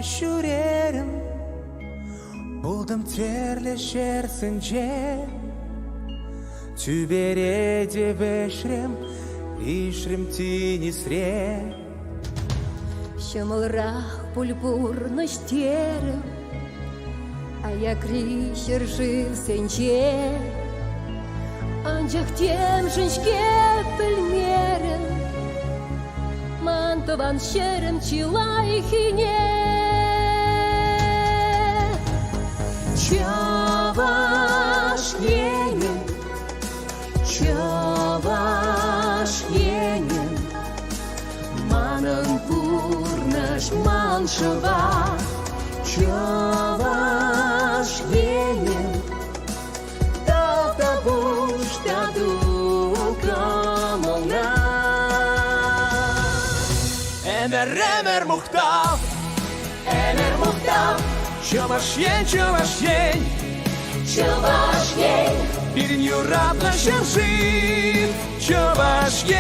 şürerim Buldum terli şersince Tüberede veşrem Лишрем тіні сре Щемлрах пульпурно штерем, а я крищер жив сенче, анчах тем женшке пельмерем, мантован щерем чила и хине. Чаваш енем, чаваш енем, манан пурнаш маншава, чаваш енем, да буш да дукамона. Емер мухтав Чаваш ень Чаваш ень, Biriniu radna się żyw Чаваш ень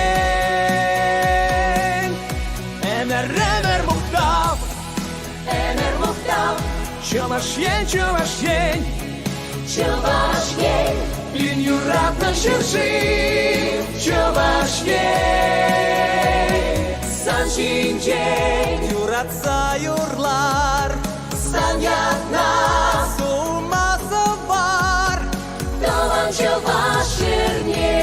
Emer muhtav Чаваш ень чаваш ень, Biriniu radna się żyw Чаваш ень саншин день, Юратса юрлар санятна, Сумасы var талан чаваш ерне.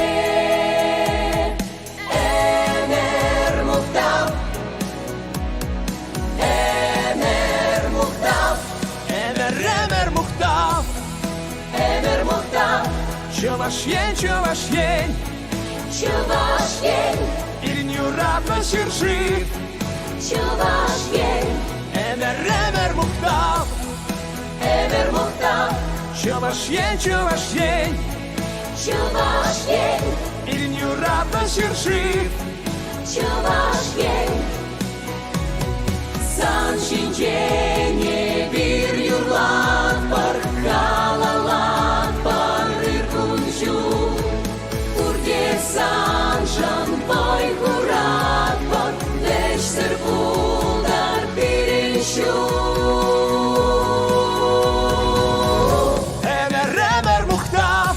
Эмер мухтав, Emer muhtav эмер мухтав, Чаваш ень чаваш ень, Biriniu radna się żyw чаваш ень, Emer muhtav эмер мухтав, Чаваш ень чаваш ень, Biriniu radna się żyw чаваш ень. Саншин день, bir юрлат, паркалалат, парыр кунжу, урде саншан бой курат, пар вешсер пулдар пириншу. Emer muhtav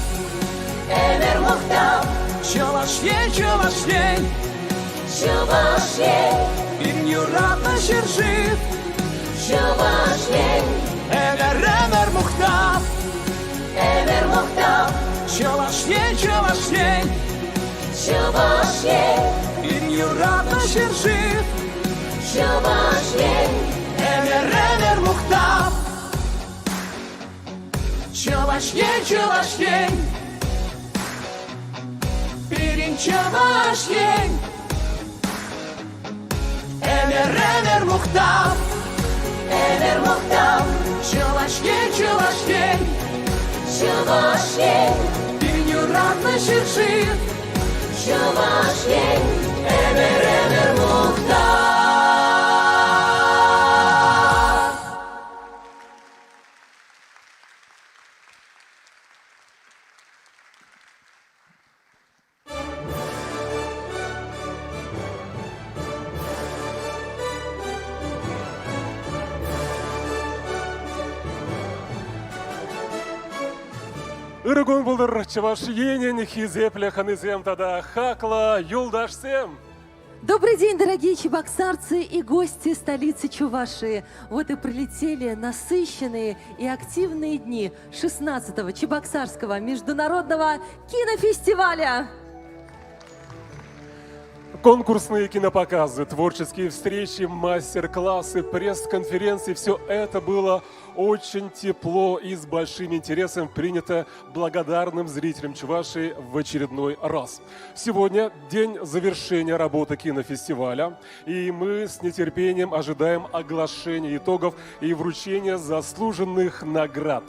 Эмер мухтав, Чаваш ень чаваш ень, Biriniu radna się żyw чаваш ень, Emer muhtav эмер мухтав, Чаваш ень чаваш ень, Biriniu radna się żyw чаваш ень, Emer muhtav Чаваш ень Birin çavaş ень Emer muhtav эмер мухтав, Чаваш ень чаваш ень, Biriniu radna się żyw чаваш ень, эмер мухтав. Ырыгун булдыр чаваш енен хизепле ханызем тада хакла юлдашсем. Добрый день, дорогие чебоксарцы и гости столицы Чувашии. Вот и прилетели насыщенные и активные дни 16-го Чебоксарского международного кинофестиваля. Конкурсные кинопоказы, творческие встречи, мастер-классы, пресс-конференции – все это было очень тепло и с большим интересом принято благодарным зрителям Чувашии в очередной раз. Сегодня день завершения работы кинофестиваля, и мы с нетерпением ожидаем оглашения итогов и вручения заслуженных наград.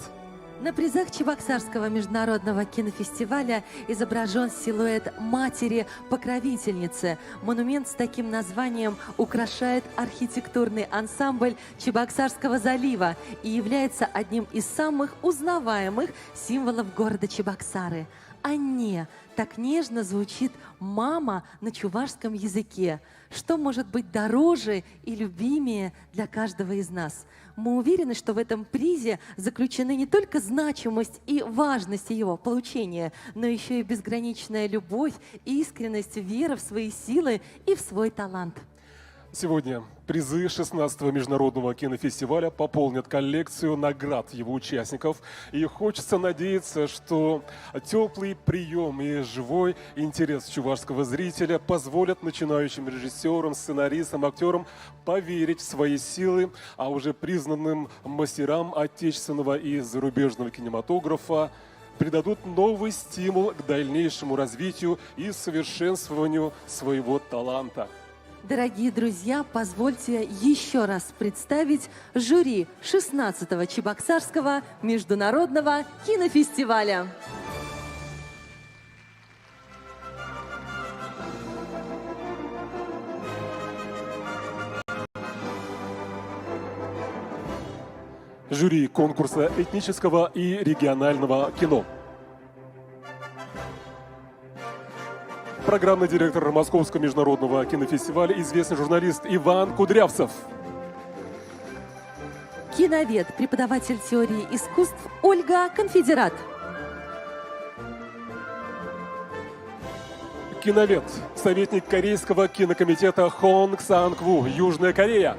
На призах Чебоксарского международного кинофестиваля изображен силуэт матери-покровительницы. Монумент с таким названием украшает архитектурный ансамбль Чебоксарского залива и является одним из самых узнаваемых символов города Чебоксары. «Анне». Так нежно звучит «мама» на чувашском языке. Что может быть дороже и любимее для каждого из нас? Мы уверены, что в этом призе заключены не только значимость и важность его получения, но еще и безграничная любовь, искренность, вера в свои силы и в свой талант. Сегодня призы 16-го международного кинофестиваля пополнят коллекцию наград его участников. И хочется надеяться, что теплый прием и живой интерес чувашского зрителя позволят начинающим режиссерам, сценаристам, актерам поверить в свои силы, а уже признанным мастерам отечественного и зарубежного кинематографа придадут новый стимул к дальнейшему развитию и совершенствованию своего таланта. Дорогие друзья, позвольте еще раз представить жюри 16-го Чебоксарского международного кинофестиваля. Жюри конкурса этнического и регионального кино. Программный директор Московского международного кинофестиваля, известный журналист Иван Кудрявцев. Киновед, преподаватель теории искусств Ольга Конфедерат. Киновед, советник Корейского кинокомитета Хонг Санг-Ву, Южная Корея.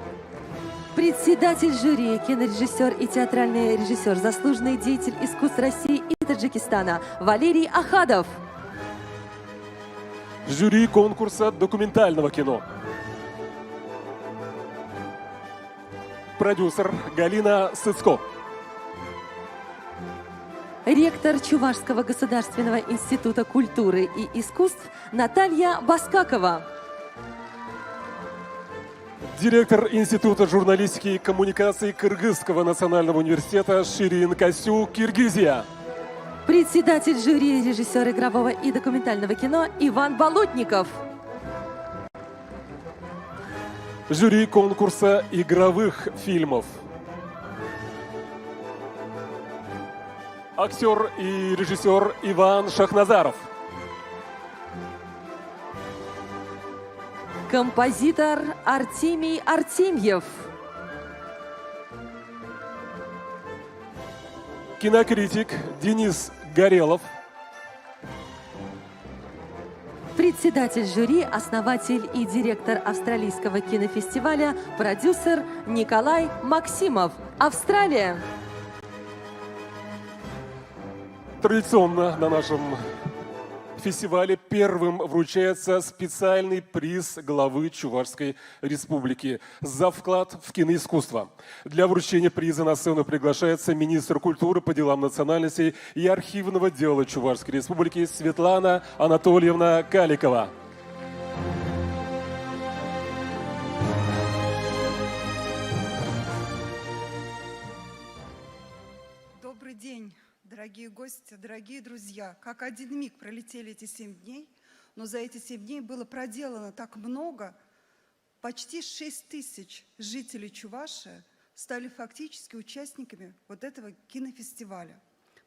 Председатель жюри, кинорежиссер и театральный режиссер, заслуженный деятель искусств России и Таджикистана Валерий Ахадов. Жюри конкурса документального кино. Продюсер Галина Сыцко. Ректор Чувашского государственного института культуры и искусств Наталья Баскакова. Директор Института журналистики и коммуникаций Кыргызского национального университета Ширин Касю, Киргизия. Председатель жюри, режиссер игрового и документального кино Иван Болотников. Жюри конкурса игровых фильмов. Актер и режиссер Иван Шахназаров. Композитор Артемий Артемьев. Кинокритик Денис Горелов. Председатель жюри, основатель и директор Австралийского кинофестиваля, продюсер Николай Максимов, Австралия. Традиционно на нашем фестивале первым вручается специальный приз главы Чувашской Республики за вклад в киноискусство. Для вручения приза на сцену приглашается министр культуры по делам национальностей и архивного дела Чувашской Республики Светлана Анатольевна Каликова. Добрый день, дорогие гости, дорогие друзья. Как один миг пролетели эти 7 дней, но за эти 7 дней было проделано так много. Почти 6 тысяч жителей Чувашии стали фактически участниками вот этого кинофестиваля.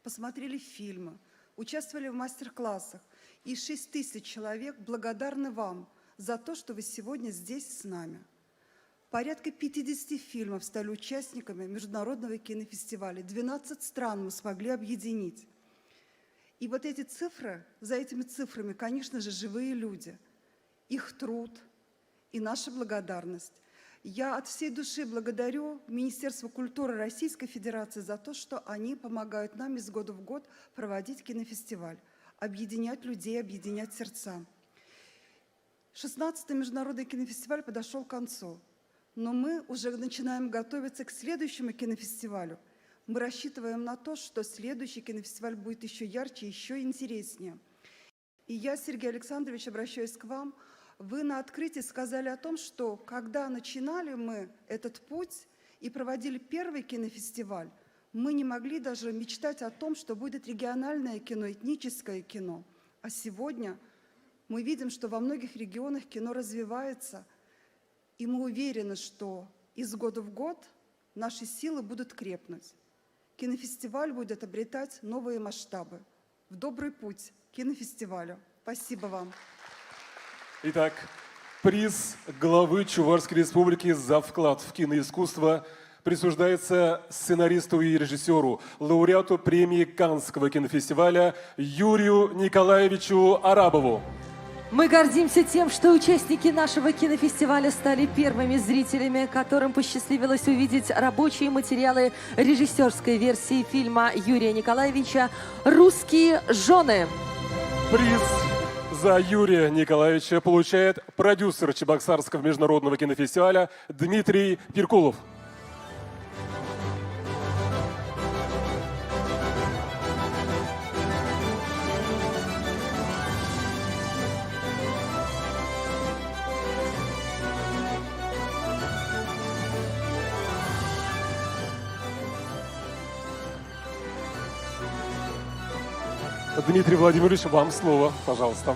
Посмотрели фильмы, участвовали в мастер-классах. И 6 тысяч человек благодарны вам за то, что вы сегодня здесь с нами. Порядка 50 фильмов стали участниками Международного кинофестиваля. 12 стран мы смогли объединить. И вот эти цифры, за этими цифрами, конечно же, живые люди. Их труд и наша благодарность. Я от всей души благодарю Министерство культуры Российской Федерации за то, что они помогают нам из года в год проводить кинофестиваль, объединять людей, объединять сердца. 16-й Международный кинофестиваль подошел к концу. Но мы уже начинаем готовиться к следующему кинофестивалю. Мы рассчитываем на то, что следующий кинофестиваль будет еще ярче, еще интереснее. И я, Сергей Александрович, обращаюсь к вам. Вы на открытии сказали о том, что когда начинали мы этот путь и проводили первый кинофестиваль, мы не могли даже мечтать о том, что будет региональное кино, этническое кино. А сегодня мы видим, что во многих регионах кино развивается. И мы уверены, что из года в год наши силы будут крепнуть. Кинофестиваль будет обретать новые масштабы. в добрый путь к кинофестивалю. Спасибо вам. Итак, приз главы Чувашской Республики за вклад в киноискусство присуждается сценаристу и режиссеру, лауреату премии Каннского кинофестиваля Юрию Николаевичу Арабову. Мы гордимся тем, что участники нашего кинофестиваля стали первыми зрителями, которым посчастливилось увидеть рабочие материалы режиссерской версии фильма Юрия Николаевича «Русские жены». Приз за Юрия Николаевича получает продюсер Чебоксарского международного кинофестиваля Дмитрий Перкулов. Дмитрий Владимирович, вам слово, пожалуйста.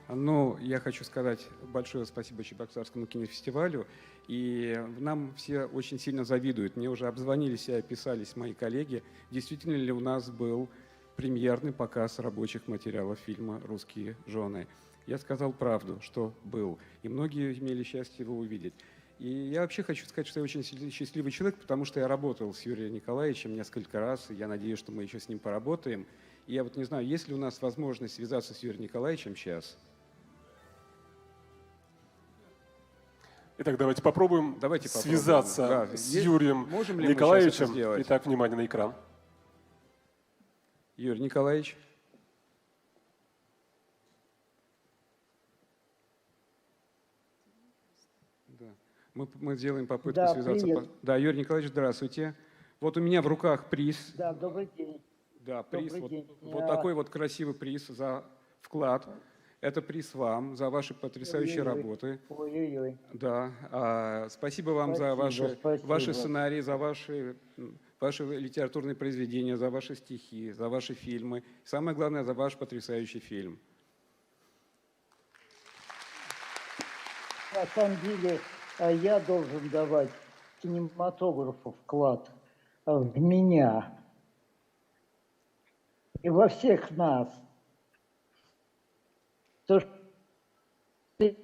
Ну, я хочу сказать большое спасибо Чебоксарскому кинофестивалю. И нам все очень сильно завидуют. Мне уже обзвонились и описались мои коллеги. Действительно ли у нас был премьерный показ рабочих материалов фильма «Русские жены»? Я сказал правду, что был. И многие имели счастье его увидеть. И я вообще хочу сказать, что я очень счастливый человек, потому что я работал с Юрием Николаевичем несколько раз, и я надеюсь, что мы еще с ним поработаем. И я вот не знаю, есть ли у нас возможность связаться с Юрием Николаевичем сейчас? Итак, давайте попробуем связаться Да. с Юрием Николаевичем. Итак, внимание на экран. Юрий Николаевич. Мы сделаем попытку связаться. Привет. Да, Юрий Николаевич, здравствуйте. Вот у меня в руках приз. Да, добрый день. Да, приз. Добрый день. Вот такой вот красивый приз за вклад. Это приз вам за ваши потрясающие работы. Ой-ой-ой. Да. Спасибо вам за Спасибо. ваши сценарии, за ваши литературные произведения, за ваши стихи, за ваши фильмы. Самое главное, за ваш потрясающий фильм. На самом деле, я должен давать кинематографу вклад в меня и во всех нас. То, что ты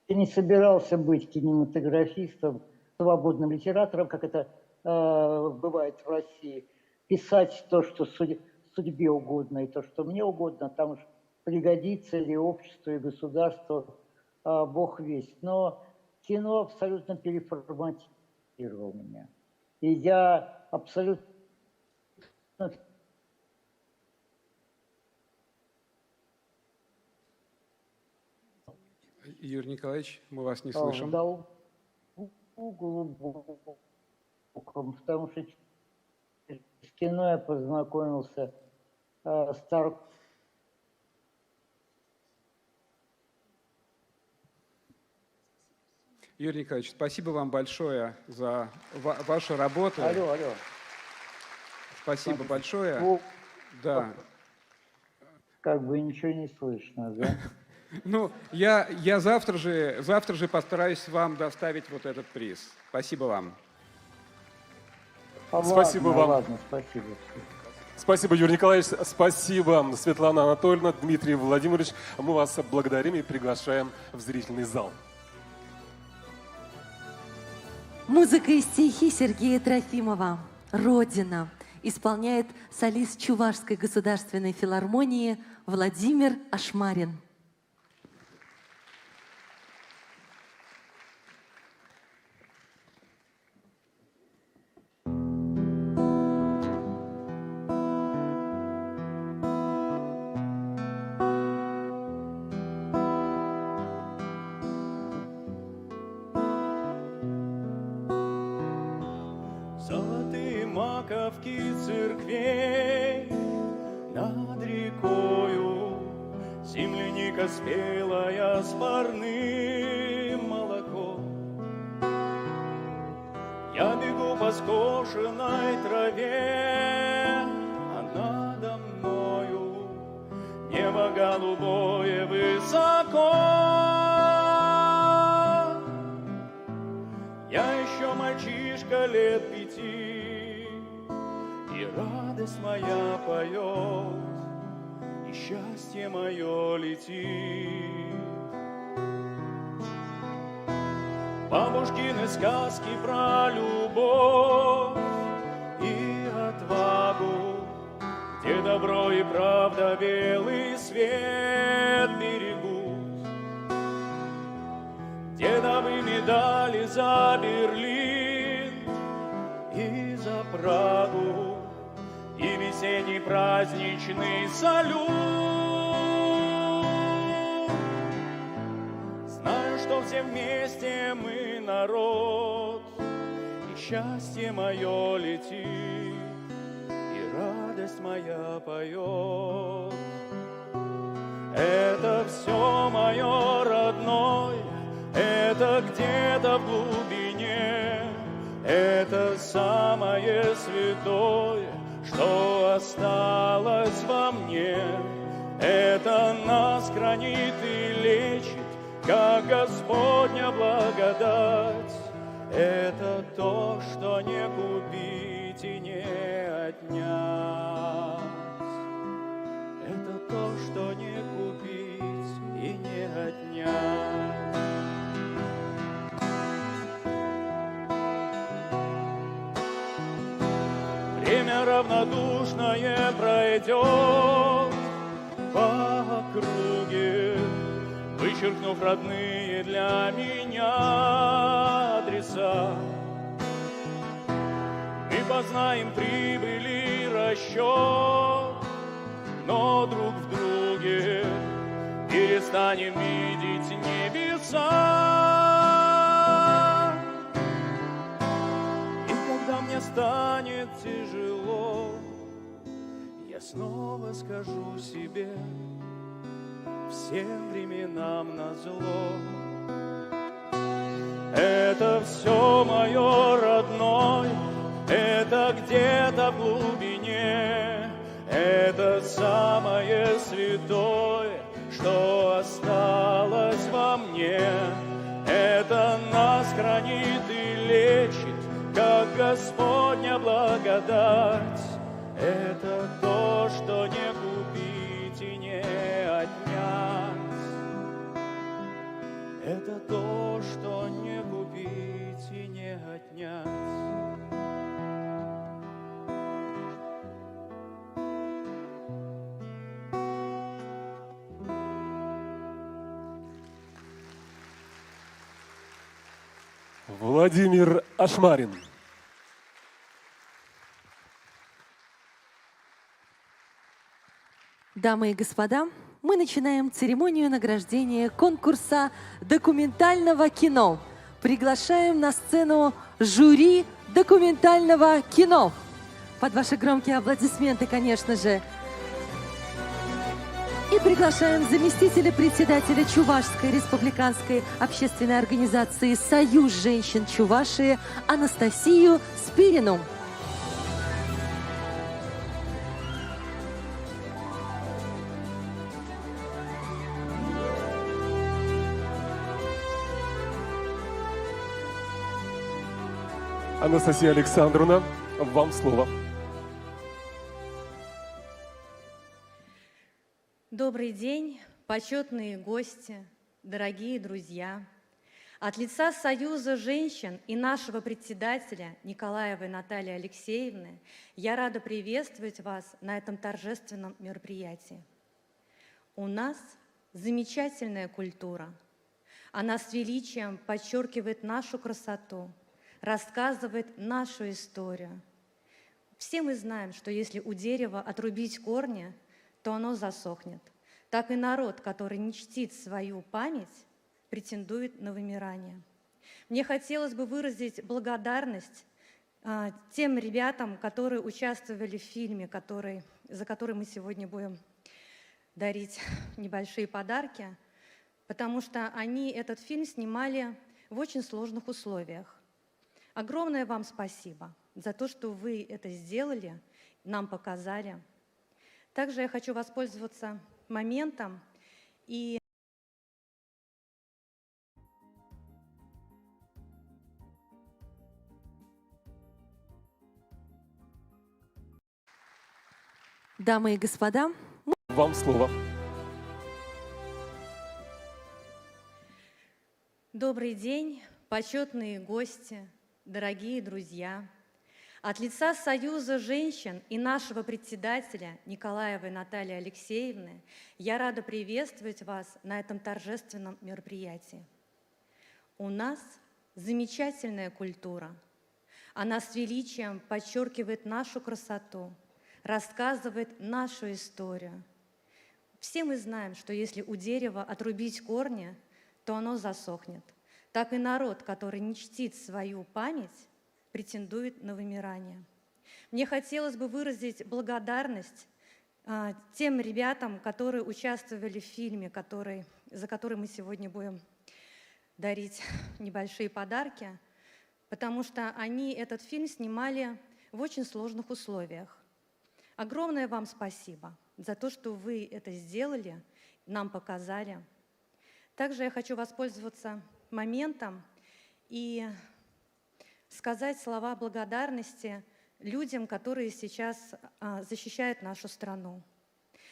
не собирался быть кинематографистом, свободным литератором, как это бывает в России, писать то, что судьбе угодно, и то, что мне угодно, там уж пригодится ли обществу и государству, Бог весть. Но кино абсолютно переформатировало меня. И я абсолютно... Юрий Николаевич, мы вас не слышим. Дал глубоком, потому что с кино я познакомился с Юрий Николаевич, спасибо вам большое за вашу работу. Алло. Спасибо большое. Да. Как бы ничего не слышно, да? Ну, я завтра же постараюсь вам доставить вот этот приз. Спасибо вам. Спасибо вам. Ладно, спасибо. Спасибо, Юрий Николаевич. Спасибо, Светлана Анатольевна, Дмитрий Владимирович. Мы вас благодарим и приглашаем в зрительный зал. Музыка и стихи Сергея Трофимова «Родина» исполняет солист Чувашской государственной филармонии Владимир Ашмарин. Золотые маковки церквей над рекою, земляника спелая с парным молоком. Я бегу по скошенной траве, а надо мною небо голубое высоко. Я еще мальчишка, мальчишка лет 5, и радость моя поет, и счастье мое летит. Бабушкины сказки про любовь и отвагу, где добро и правда белый свет берегут, где дабы медали за Берлин и за Прагу, и весенний праздничный салют. Знаю, что все вместе мы народ, и счастье мое летит, и радость моя поет. Это все мое родное, это где-то в глубине, это самое святое, что осталось во мне. Это нас хранит и лечит, как Господня благодать. Это то, что не купить и не отнять. Это то, что не купить и не отнять. Время равнодушное пройдет по округе, вычеркнув родные для меня адреса. Мы познаем прибыль и расчет, но друг в друге перестанем видеть небеса. Мне станет тяжело, я снова скажу себе, всем временам назло. Это все мое родное, это где-то в глубине, это самое святое, что осталось во мне. Это нас хранит и лечит, как Господня благодать. Это то, что не купить и не отнять. Это то, что не купить и не отнять. Владимир Ашмарин. Дамы и господа, мы начинаем церемонию награждения конкурса документального кино. Приглашаем на сцену жюри документального кино. Под ваши громкие аплодисменты, конечно же. И приглашаем заместителя председателя Чувашской республиканской общественной организации «Союз женщин Чувашии» Анастасию Спирину. Анастасия Александровна, вам слово. Добрый день, почетные гости, дорогие друзья. От лица Союза женщин и нашего председателя Николаевой Натальи Алексеевны я рада приветствовать вас на этом торжественном мероприятии. У нас замечательная культура. Она с величием подчеркивает нашу красоту, рассказывает нашу историю. Все мы знаем, что если у дерева отрубить корни, то оно засохнет. Так и народ, который не чтит свою память, претендует на вымирание. Мне хотелось бы выразить благодарность тем ребятам, которые участвовали в фильме, за который мы сегодня будем дарить небольшие подарки, потому что они этот фильм снимали в очень сложных условиях. Огромное вам спасибо за то, что вы это сделали, нам показали. Также я хочу воспользоваться моментом и Дамы и господа, Вам слово. Добрый день, почетные гости, дорогие друзья. От лица Союза женщин и нашего председателя Николаевой Натальи Алексеевны я рада приветствовать вас на этом торжественном мероприятии. У нас замечательная культура. Она с величием подчеркивает нашу красоту, рассказывает нашу историю. Все мы знаем, что если у дерева отрубить корни, то оно засохнет. Так и народ, который не чтит свою память, претендует на вымирание. Мне хотелось бы выразить благодарность тем ребятам, которые участвовали в фильме, за который мы сегодня будем дарить небольшие подарки, потому что они этот фильм снимали в очень сложных условиях. Огромное вам спасибо за то, что вы это сделали, нам показали. Также я хочу воспользоваться моментом и сказать слова благодарности людям, которые сейчас защищают нашу страну.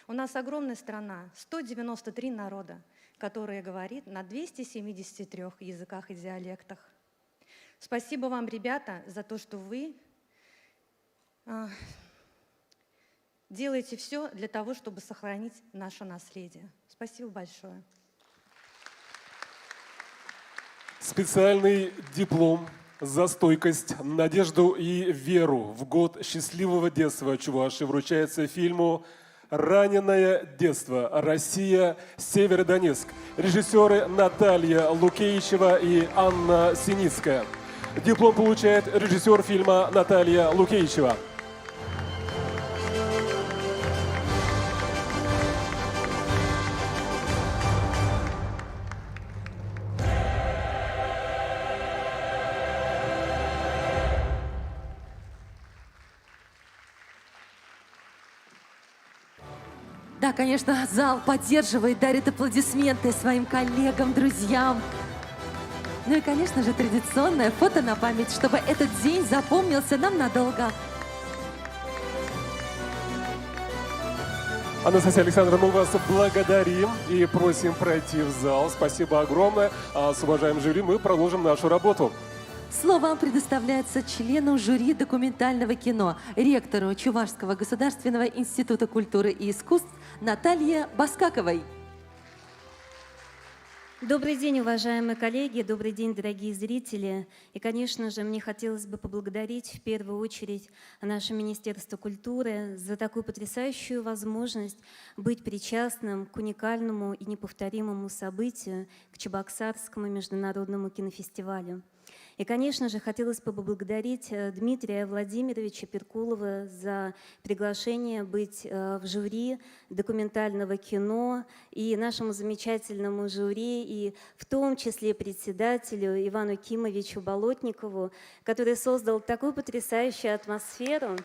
У нас огромная страна, 193 народа, которые говорят на 273 языках и диалектах. Спасибо вам, ребята, за то, что вы делаете все для того, чтобы сохранить наше наследие. Спасибо большое. Специальный диплом за стойкость, надежду и веру в год счастливого детства Чувашии вручается фильму «Раненое детство. Россия. Северодонецк». Режиссеры Наталья Лукеичева и Анна Синицкая. Диплом получает режиссер фильма Наталья Лукеичева. да, конечно, зал поддерживает, дарит аплодисменты своим коллегам, друзьям. Ну и, конечно же, традиционное фото на память, чтобы этот день запомнился нам надолго. Анастасия Александровна, мы вас благодарим и просим пройти в зал. Спасибо огромное. А с уважаемым жюри мы продолжим нашу работу. Слово предоставляется члену жюри документального кино, ректору Чувашского государственного института культуры и искусств Наталье Баскаковой. Добрый день, уважаемые коллеги, добрый день, дорогие зрители. И, конечно же, мне хотелось бы поблагодарить в первую очередь наше Министерство культуры за такую потрясающую возможность быть причастным к уникальному и неповторимому событию, к Чебоксарскому международному кинофестивалю. И, конечно же, хотелось бы поблагодарить Дмитрия Владимировича Перкулова за приглашение быть в жюри документального кино и нашему замечательному жюри, и в том числе председателю Ивану Кимовичу Болотникову, который создал такую потрясающую атмосферу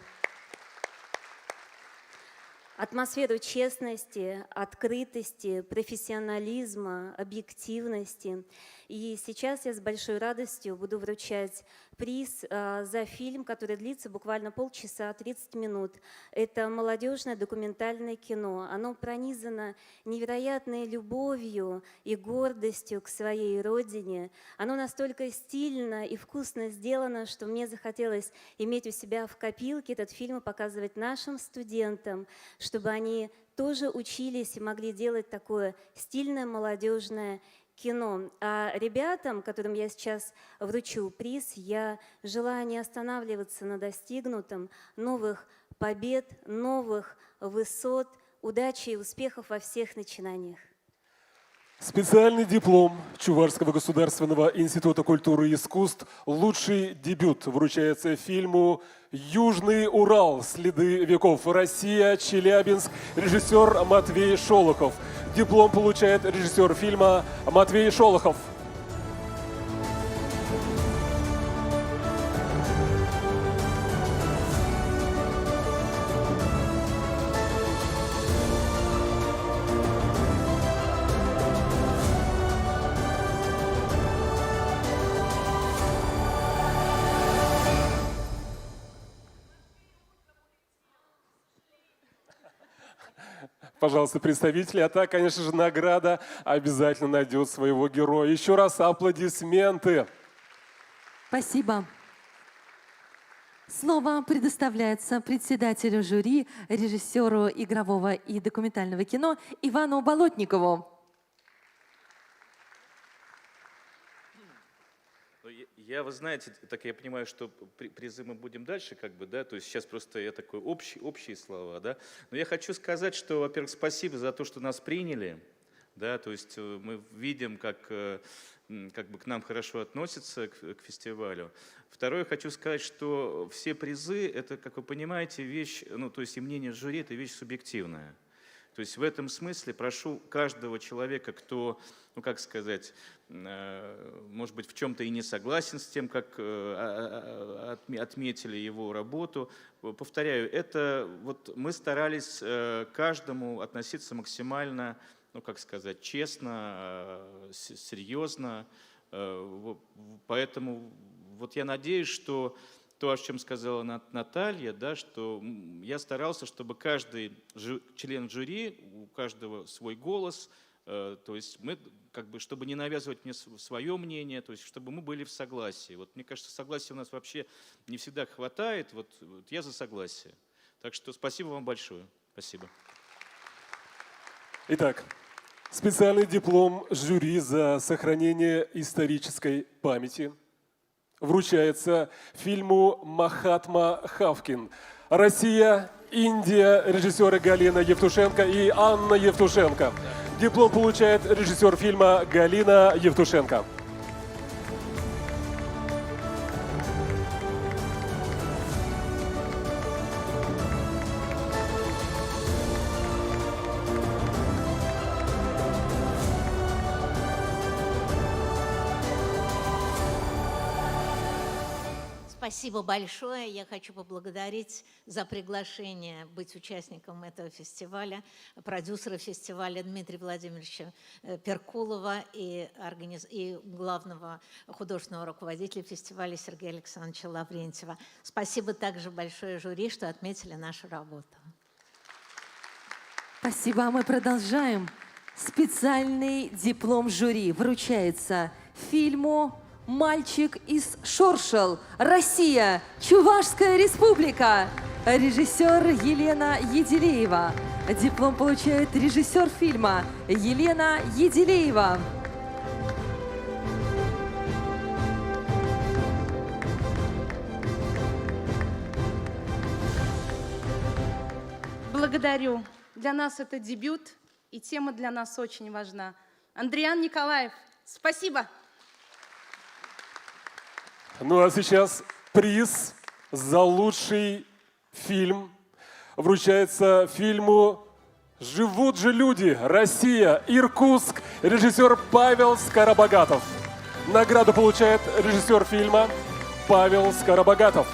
честности, открытости, профессионализма, объективности. И сейчас я с большой радостью буду вручать приз за фильм, который длится буквально полчаса, 30 минут. Это молодежное документальное кино. Оно пронизано невероятной любовью и гордостью к своей родине. Оно настолько стильно и вкусно сделано, что мне захотелось иметь у себя в копилке этот фильм и показывать нашим студентам, чтобы они тоже учились и могли делать такое стильное молодежное кино. А ребятам, которым я сейчас вручу приз, я желаю не останавливаться на достигнутом, новых побед, новых высот, удачи и успехов во всех начинаниях. Специальный диплом Чувашского государственного института культуры и искусств «Лучший дебют» вручается фильму «Южный Урал. Следы веков. Россия. Челябинск». Режиссер Матвей Шолохов. Диплом получает режиссер фильма Матвей Шолохов. Пожалуйста, представители. А так, конечно же, награда обязательно найдет своего героя. Еще раз аплодисменты. Спасибо. Слово предоставляется председателю жюри, режиссеру игрового и документального кино Ивану Болотникову. Вы знаете, так я понимаю, что призы мы будем дальше, как бы, да, то есть сейчас просто я такой общие слова, да. Но я хочу сказать, что, во-первых, спасибо за то, что нас приняли, да, то есть мы видим, как бы к нам хорошо относятся к фестивалю. Второе, хочу сказать, что все призы, это, как вы понимаете, вещь, ну, то есть и мнение жюри, это вещь субъективная. То есть в этом смысле прошу каждого человека, кто, ну как сказать, может быть, в чем-то и не согласен с тем, как отметили его работу. Повторяю, это вот мы старались к каждому относиться максимально, ну как сказать, честно, серьезно. Поэтому вот я надеюсь, что то, о чем сказала Наталья, да, что я старался, чтобы каждый член жюри, у каждого свой голос, то есть мы, как бы, чтобы не навязывать мне свое мнение, то есть чтобы мы были в согласии. Вот мне кажется, согласия у нас вообще не всегда хватает, вот я за согласие. Так что спасибо вам большое. Спасибо. Итак, специальный диплом жюри за сохранение исторической памяти вручается фильму «Махатма Хавкин». Россия, Индия, режиссеры Галина Евтушенко и Анна Евтушенко. Диплом получает режиссер фильма Галина Евтушенко. Спасибо большое. Я хочу поблагодарить за приглашение быть участником этого фестиваля, продюсера фестиваля Дмитрия Владимировича Перкулова и главного художественного руководителя фестиваля Сергея Александровича Лаврентьева. Спасибо также большое жюри, что отметили нашу работу. Спасибо. Мы продолжаем. Специальный диплом жюри вручается фильму «Мальчик из Шоршел. Россия. Чувашская республика». Режиссер Елена Еделеева. Диплом получает режиссер фильма Елена Еделеева. Благодарю. Для нас это дебют, и тема для нас очень важна. Андриан Николаев, спасибо. Ну а сейчас приз за лучший фильм вручается фильму «Живут же люди. Россия. Иркутск». Режиссер Павел Скоробогатов. Награду получает режиссер фильма Павел Скоробогатов.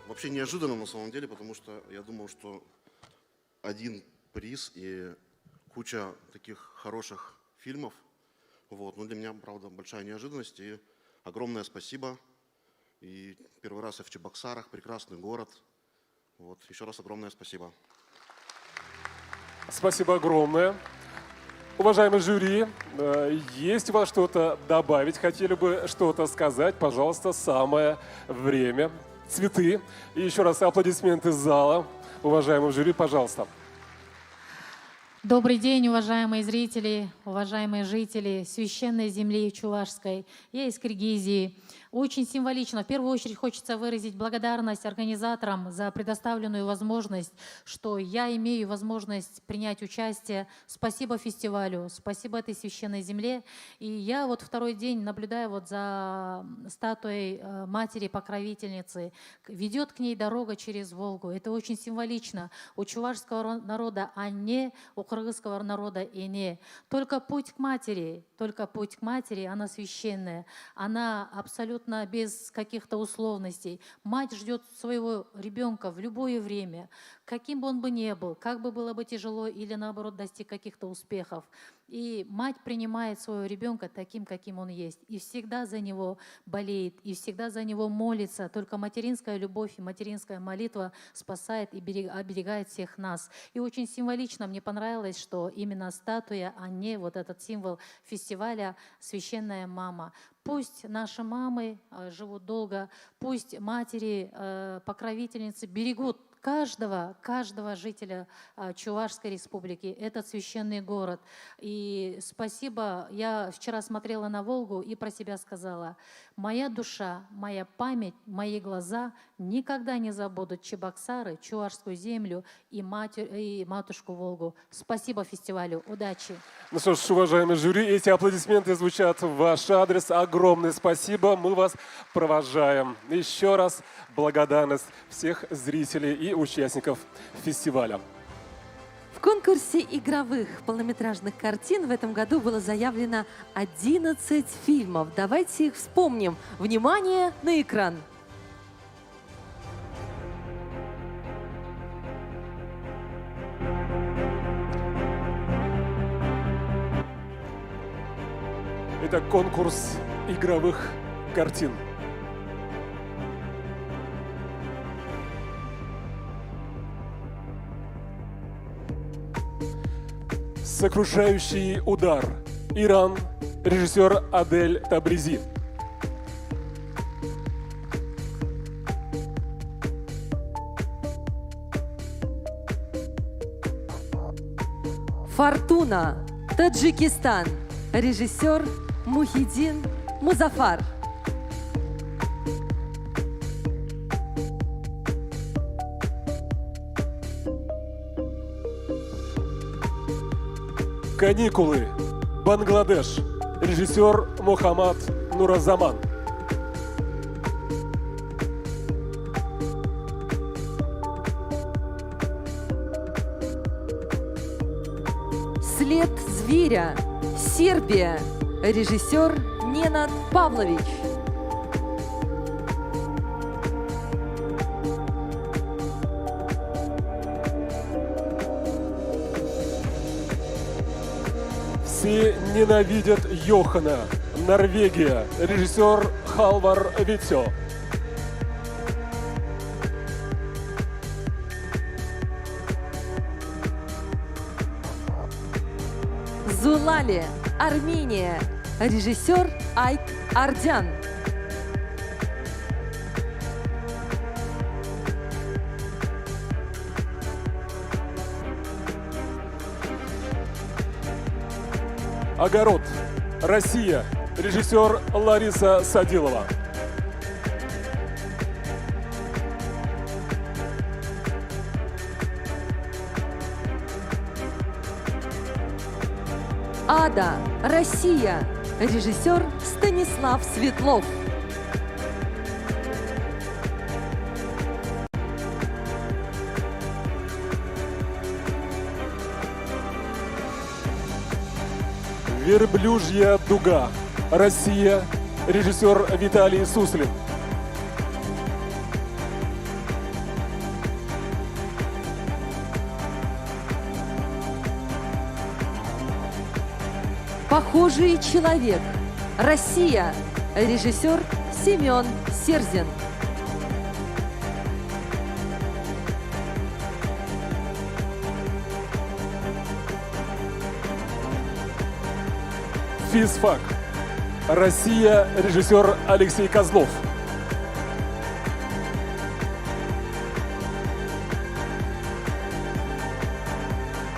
Вообще неожиданно на самом деле, потому что я думал, что один приз и куча таких хороших фильмов. Вот. Но для меня, правда, большая неожиданность и огромное спасибо. И первый раз я в Чебоксарах, прекрасный город. Вот. Еще раз огромное спасибо. Спасибо огромное. Уважаемый жюри, есть у вас что-то добавить? Хотели бы что-то сказать? Пожалуйста, самое время. Цветы. И еще раз аплодисменты зала. Уважаемый жюри, пожалуйста. Добрый день, уважаемые зрители, уважаемые жители священной земли Чувашской. Я из Киргизии. Очень символично. В первую очередь хочется выразить благодарность организаторам за предоставленную возможность, что я имею возможность принять участие. Спасибо фестивалю, спасибо этой священной земле. И я вот второй день наблюдаю вот за статуей матери-покровительницы. Ведет к ней дорога через Волгу. Это очень символично. У чувашского народа Анне, у кыргызского народа Эне. Только путь к матери, она священная, она абсолютно без каких-то условностей. Мать ждет своего ребенка в любое время, каким бы он бы ни был, как бы было бы тяжело или наоборот достиг каких-то успехов. И мать принимает своего ребенка таким, каким он есть, и всегда за него болеет, и всегда за него молится. Только материнская любовь и материнская молитва спасает и оберегает всех нас. И очень символично мне понравилось, что именно статуя, а не вот этот символ фестиваля «Священная мама». Пусть наши мамы живут долго, пусть матери, покровительницы берегут каждого жителя Чувашской республики, этот священный город. И спасибо, я вчера смотрела на Волгу и про себя сказала, моя душа, моя память, мои глаза никогда не забудут Чебоксары, Чувашскую землю и матушку Волгу. Спасибо фестивалю, удачи. Ну что ж, уважаемые жюри, эти аплодисменты звучат в ваш адрес. Огромное спасибо, мы вас провожаем. Еще раз благодарность всех зрителей и участников фестиваля. В конкурсе игровых полнометражных картин в этом году было заявлено 11 фильмов. Давайте их вспомним. Внимание на экран. Это конкурс игровых картин. «Сокрушающий удар». Иран. Режиссер Адель Табризи. «Фортуна», Таджикистан. Режиссер Мухиддин Музафар. «Каникулы», Бангладеш. Режиссер Мухаммад Нуразаман. «След зверя», Сербия. Режиссер Ненад Павлович. «Все ненавидят Йохана», Норвегия. Режиссер Халвар Витё. «Зулали», Армения. Режиссер Айк Ардян. «Огород», Россия. Режиссер Лариса Садилова. «Ада», Россия. Режиссер Станислав Светлов. «Верблюжья дуга», Россия. Режиссер Виталий Суслин. «Похожий человек», Россия. Режиссер Семен Серзин. «Физфак», Россия. Режиссер Алексей Козлов.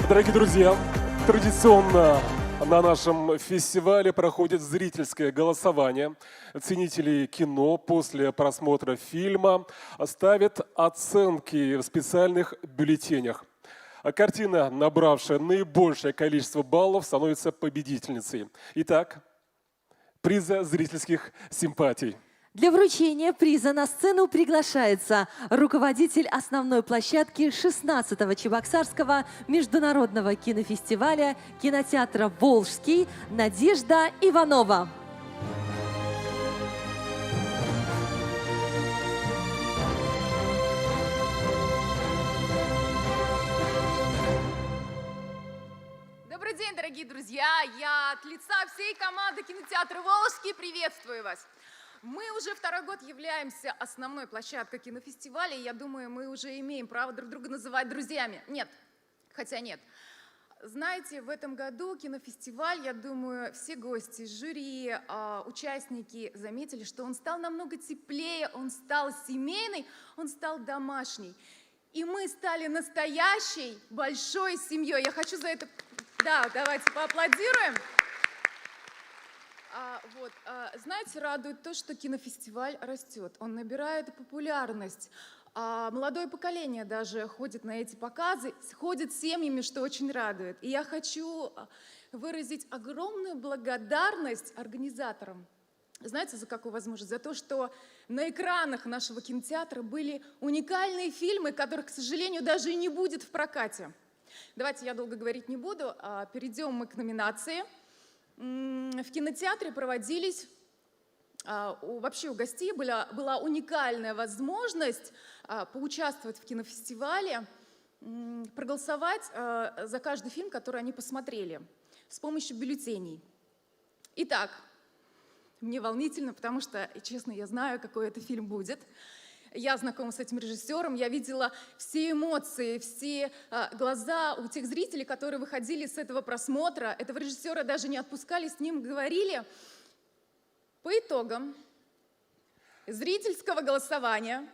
Дорогие друзья, традиционно на нашем фестивале проходит зрительское голосование. Ценители кино после просмотра фильма ставят оценки в специальных бюллетенях. А картина, набравшая наибольшее количество баллов, становится победительницей. Итак, приза зрительских симпатий. Для вручения приза на сцену приглашается руководитель основной площадки 16-го Чебоксарского международного кинофестиваля кинотеатра «Волжский» Надежда Иванова. Добрый день, дорогие друзья! Я от лица всей команды кинотеатра «Волжский» приветствую вас. Мы уже второй год являемся основной площадкой кинофестиваля, и я думаю, мы уже имеем право друг друга называть друзьями. Нет, хотя нет. Знаете, в этом году кинофестиваль, я думаю, все гости, жюри, участники заметили, что он стал намного теплее, он стал семейный, он стал домашний. И мы стали настоящей большой семьей. Я хочу за это... Да, давайте поаплодируем. Знаете, радует то, что кинофестиваль растет, он набирает популярность. Молодое поколение даже ходит на эти показы, ходит с семьями, что очень радует. И я хочу выразить огромную благодарность организаторам. Знаете, за какую возможность? За то, что на экранах нашего кинотеатра были уникальные фильмы, которых, к сожалению, даже и не будет в прокате. Давайте я долго говорить не буду, перейдем мы к номинации. В кинотеатре проводились, вообще у гостей была уникальная возможность поучаствовать в кинофестивале, проголосовать за каждый фильм, который они посмотрели, с помощью бюллетеней. Итак, мне волнительно, потому что, честно, я знаю, какой это фильм будет. Я знакома с этим режиссером, я видела все эмоции, все глаза у тех зрителей, которые выходили с этого просмотра. Этого режиссера даже не отпускали, с ним говорили. По итогам зрительского голосования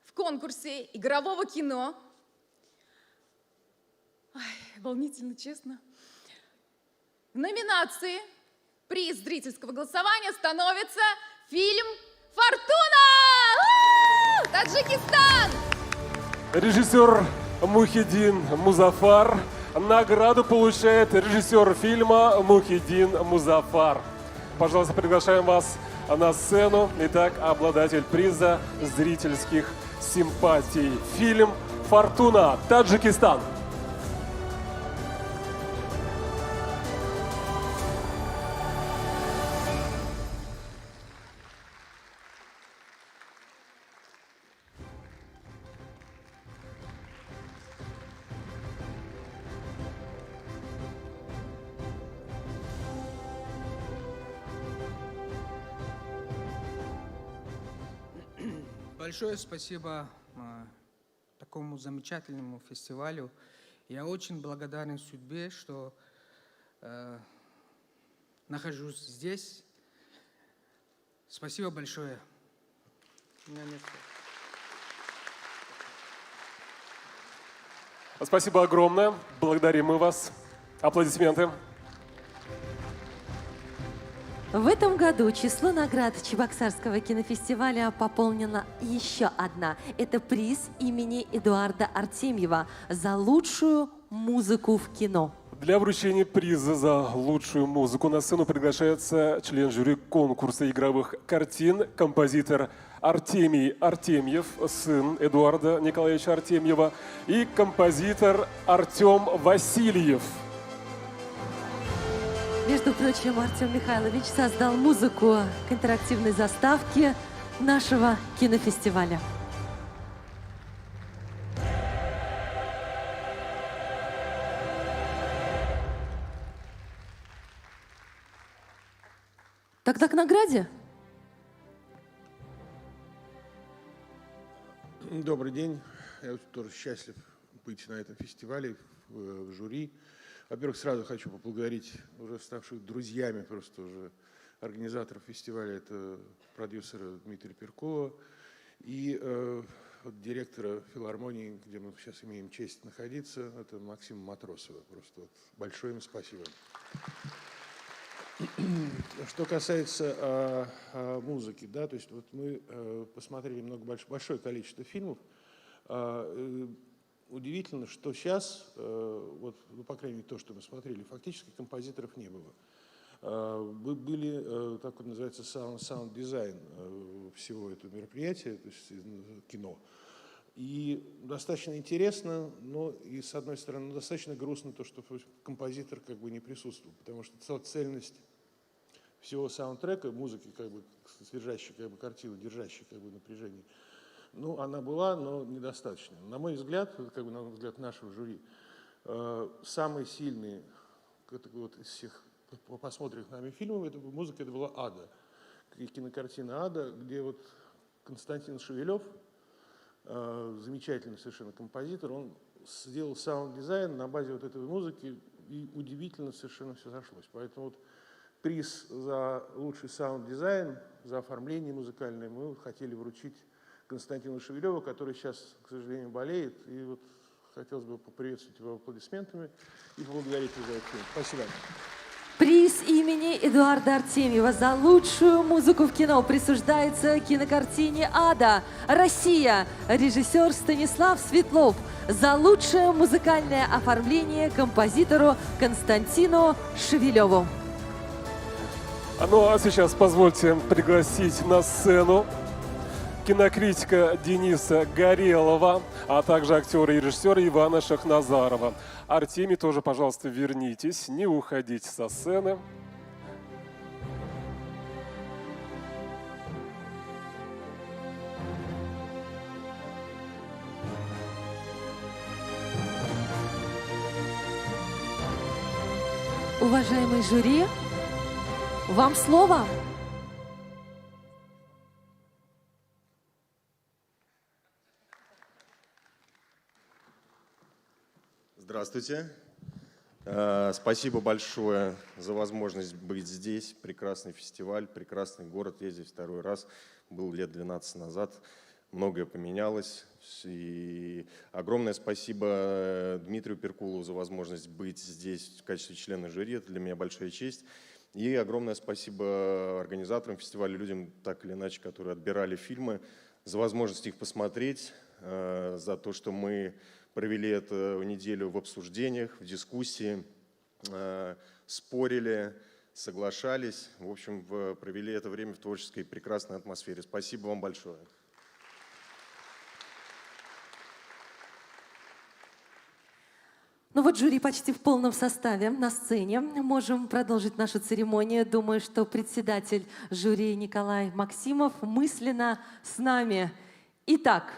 в конкурсе игрового кино, волнительно, честно, в номинации приз зрительского голосования становится фильм «Фортуна! Таджикистан!» Режиссер Мухиддин Музафар. Награду получает режиссер фильма Мухиддин Музафар. Пожалуйста, приглашаем вас на сцену. Итак, обладатель приза зрительских симпатий. Фильм «Фортуна! Таджикистан». Большое спасибо такому замечательному фестивалю. Я очень благодарен судьбе, что нахожусь здесь. Спасибо большое. У меня нет слов. Спасибо огромное. Благодарим мы вас. Аплодисменты. В этом году число наград Чебоксарского кинофестиваля пополнена еще одна. Это приз имени Эдуарда Артемьева за лучшую музыку в кино. Для вручения приза за лучшую музыку на сцену приглашается член жюри конкурса игровых картин, композитор Артемий Артемьев, сын Эдуарда Николаевича Артемьева, и композитор Артем Васильев. Между прочим, Артем Михайлович создал музыку к интерактивной заставке нашего кинофестиваля. Тогда к награде. Добрый день. Я тоже счастлив быть на этом фестивале, в жюри. Во-первых, сразу хочу поблагодарить уже ставших друзьями просто уже организаторов фестиваля. Это продюсера Дмитрия Перкулова и директора филармонии, где мы сейчас имеем честь находиться, это Максима Матросова. Просто вот большое им спасибо. Что касается музыки, да, то есть вот мы посмотрели большое количество фильмов. Удивительно, что сейчас, вот, ну, по крайней мере, то, что мы смотрели, фактически композиторов не было. Были, так вот называется, саунд-дизайн всего этого мероприятия, то есть кино. И достаточно интересно, но и, с одной стороны, достаточно грустно то, что композитор как бы не присутствовал, потому что цельность всего саундтрека, музыки, как бы, содержащей как бы, картину, держащей как бы, напряжение, ну, она была, но недостаточно. На мой взгляд, как бы, на взгляд нашего жюри, самый сильный вот, из всех посмотренных нами фильмов, это музыка, это была «Ада», кинокартина «Ада», где вот Константин Шевелев, замечательный совершенно композитор, он сделал саунд-дизайн на базе вот этой музыки, и удивительно совершенно все сошлось. Поэтому вот приз за лучший саунд-дизайн, за оформление музыкальное мы хотели вручить Константину Шевелеву, который сейчас, к сожалению, болеет. И вот хотелось бы поприветствовать его аплодисментами и поблагодарить его за это. Спасибо. Приз имени Эдуарда Артемьева за лучшую музыку в кино присуждается кинокартине «Ада. Россия». Режиссер Станислав Светлов. За лучшее музыкальное оформление композитору Константину Шевелеву. Ну а сейчас позвольте пригласить на сцену кинокритика Дениса Горелова, а также актера и режиссера Ивана Шахназарова. Артемий, тоже, пожалуйста, вернитесь, не уходите со сцены. Уважаемый жюри, вам слово. Здравствуйте. Спасибо большое за возможность быть здесь. Прекрасный фестиваль, прекрасный город. Я здесь второй раз. Был лет 12 назад. Многое поменялось. И огромное спасибо Дмитрию Перкулову за возможность быть здесь в качестве члена жюри. Это для меня большая честь. И огромное спасибо организаторам фестиваля, людям, так или иначе, которые отбирали фильмы, за возможность их посмотреть, за то, что мы провели эту неделю в обсуждениях, в дискуссии, спорили, соглашались. В общем, провели это время в творческой и прекрасной атмосфере. Спасибо вам большое. Ну вот жюри почти в полном составе на сцене. Можем продолжить нашу церемонию. Думаю, что председатель жюри Николай Максимов мысленно с нами. Итак,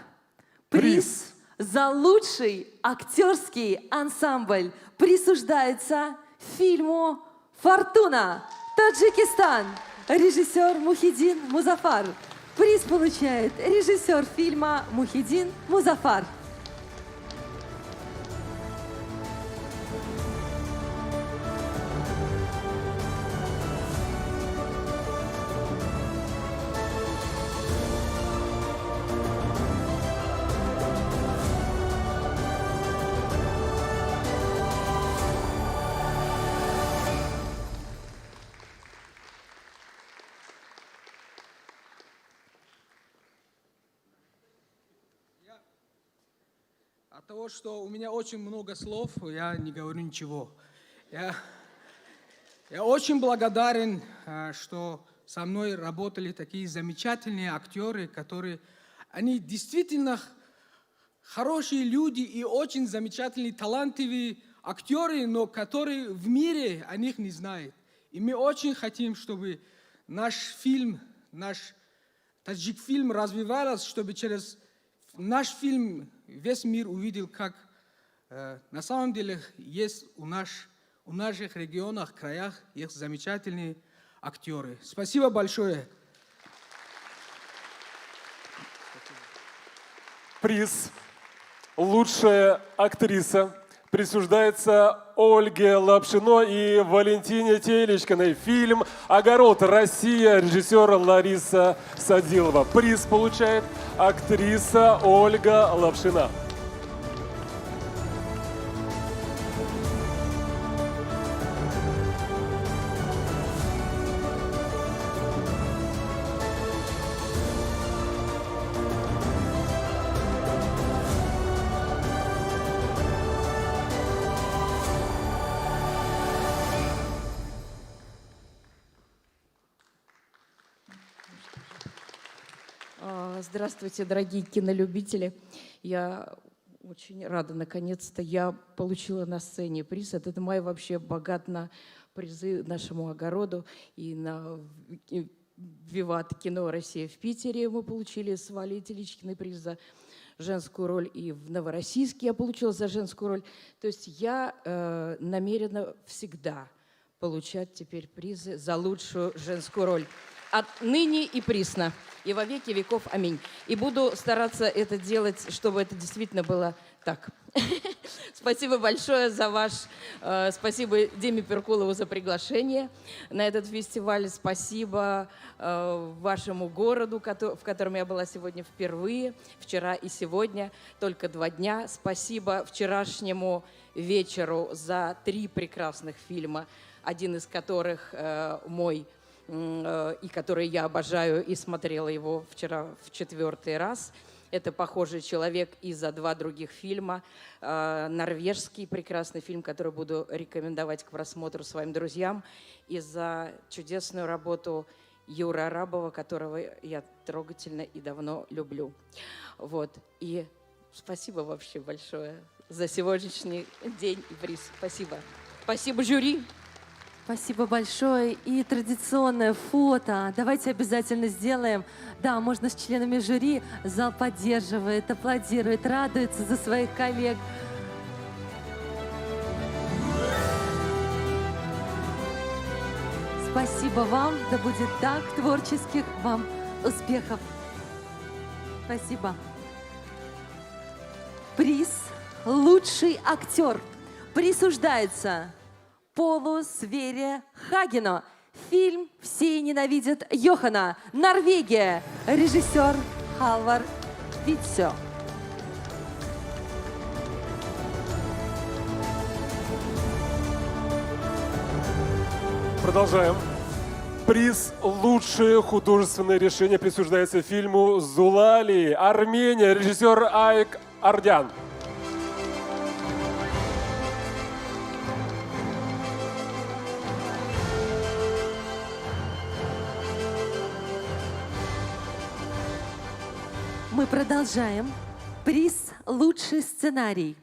приз за лучший актерский ансамбль присуждается фильму «Фортуна. Таджикистан». Режиссер Мухиддин Музафар. Приз получает режиссер фильма Мухиддин Музафар. От того, что у меня очень много слов, я не говорю ничего. Я очень благодарен, что со мной работали такие замечательные актеры, которые, они действительно хорошие люди и очень замечательные, талантливые актеры, но которые в мире о них не знают. И мы очень хотим, чтобы наш фильм, наш таджик-фильм развивался, чтобы через наш фильм весь мир увидел, как на самом деле есть у наших регионах, краях есть замечательные актеры. Спасибо большое. Приз «Лучшая актриса» присуждается Ольге Лапшиной и Валентине Телечкиной. Фильм «Огород. Россия», режиссер Лариса Садилова. Приз получает актриса Ольга Лапшина. Здравствуйте, дорогие кинолюбители. Я очень рада, наконец-то я получила на сцене приз. Это май вообще богат на призы нашему огороду. И на «Виват кино Россия» в Питере мы получили с Валей Теличкиной приз за женскую роль. И в Новороссийске я получила за женскую роль. То есть я намерена всегда получать теперь призы за лучшую женскую роль. Отныне и присно, и во веки веков. Аминь. И буду стараться это делать, чтобы это действительно было так. Спасибо большое за спасибо Диме Перкулову за приглашение на этот фестиваль. Спасибо вашему городу, в котором я была сегодня впервые, вчера и сегодня, только 2 дня. Спасибо вчерашнему вечеру за 3 прекрасных фильма, один из которых мой, и который я обожаю, и смотрела его вчера в 4-й раз. Это «Похожий человек», и за 2 других фильма. Норвежский прекрасный фильм, который буду рекомендовать к просмотру своим друзьям. И за чудесную работу Юры Арабова, которого я трогательно и давно люблю. Вот. И спасибо вообще большое за сегодняшний день и приз. Спасибо. Спасибо, жюри. Спасибо большое. И традиционное фото. Давайте обязательно сделаем. Да, можно с членами жюри. Зал поддерживает, аплодирует, радуется за своих коллег. Спасибо вам. Да будет так. Творческих вам успехов. Спасибо. Приз «Лучший актер» присуждается Полу Свере Хагену. Фильм «Все ненавидят Йохана». Норвегия. Режиссер Халвар Витсё. Продолжаем. Приз «Лучшее художественное решение» присуждается фильму «Зулали», Армения, режиссер Айк Ардян. Мы продолжаем. Приз «Лучший сценарий»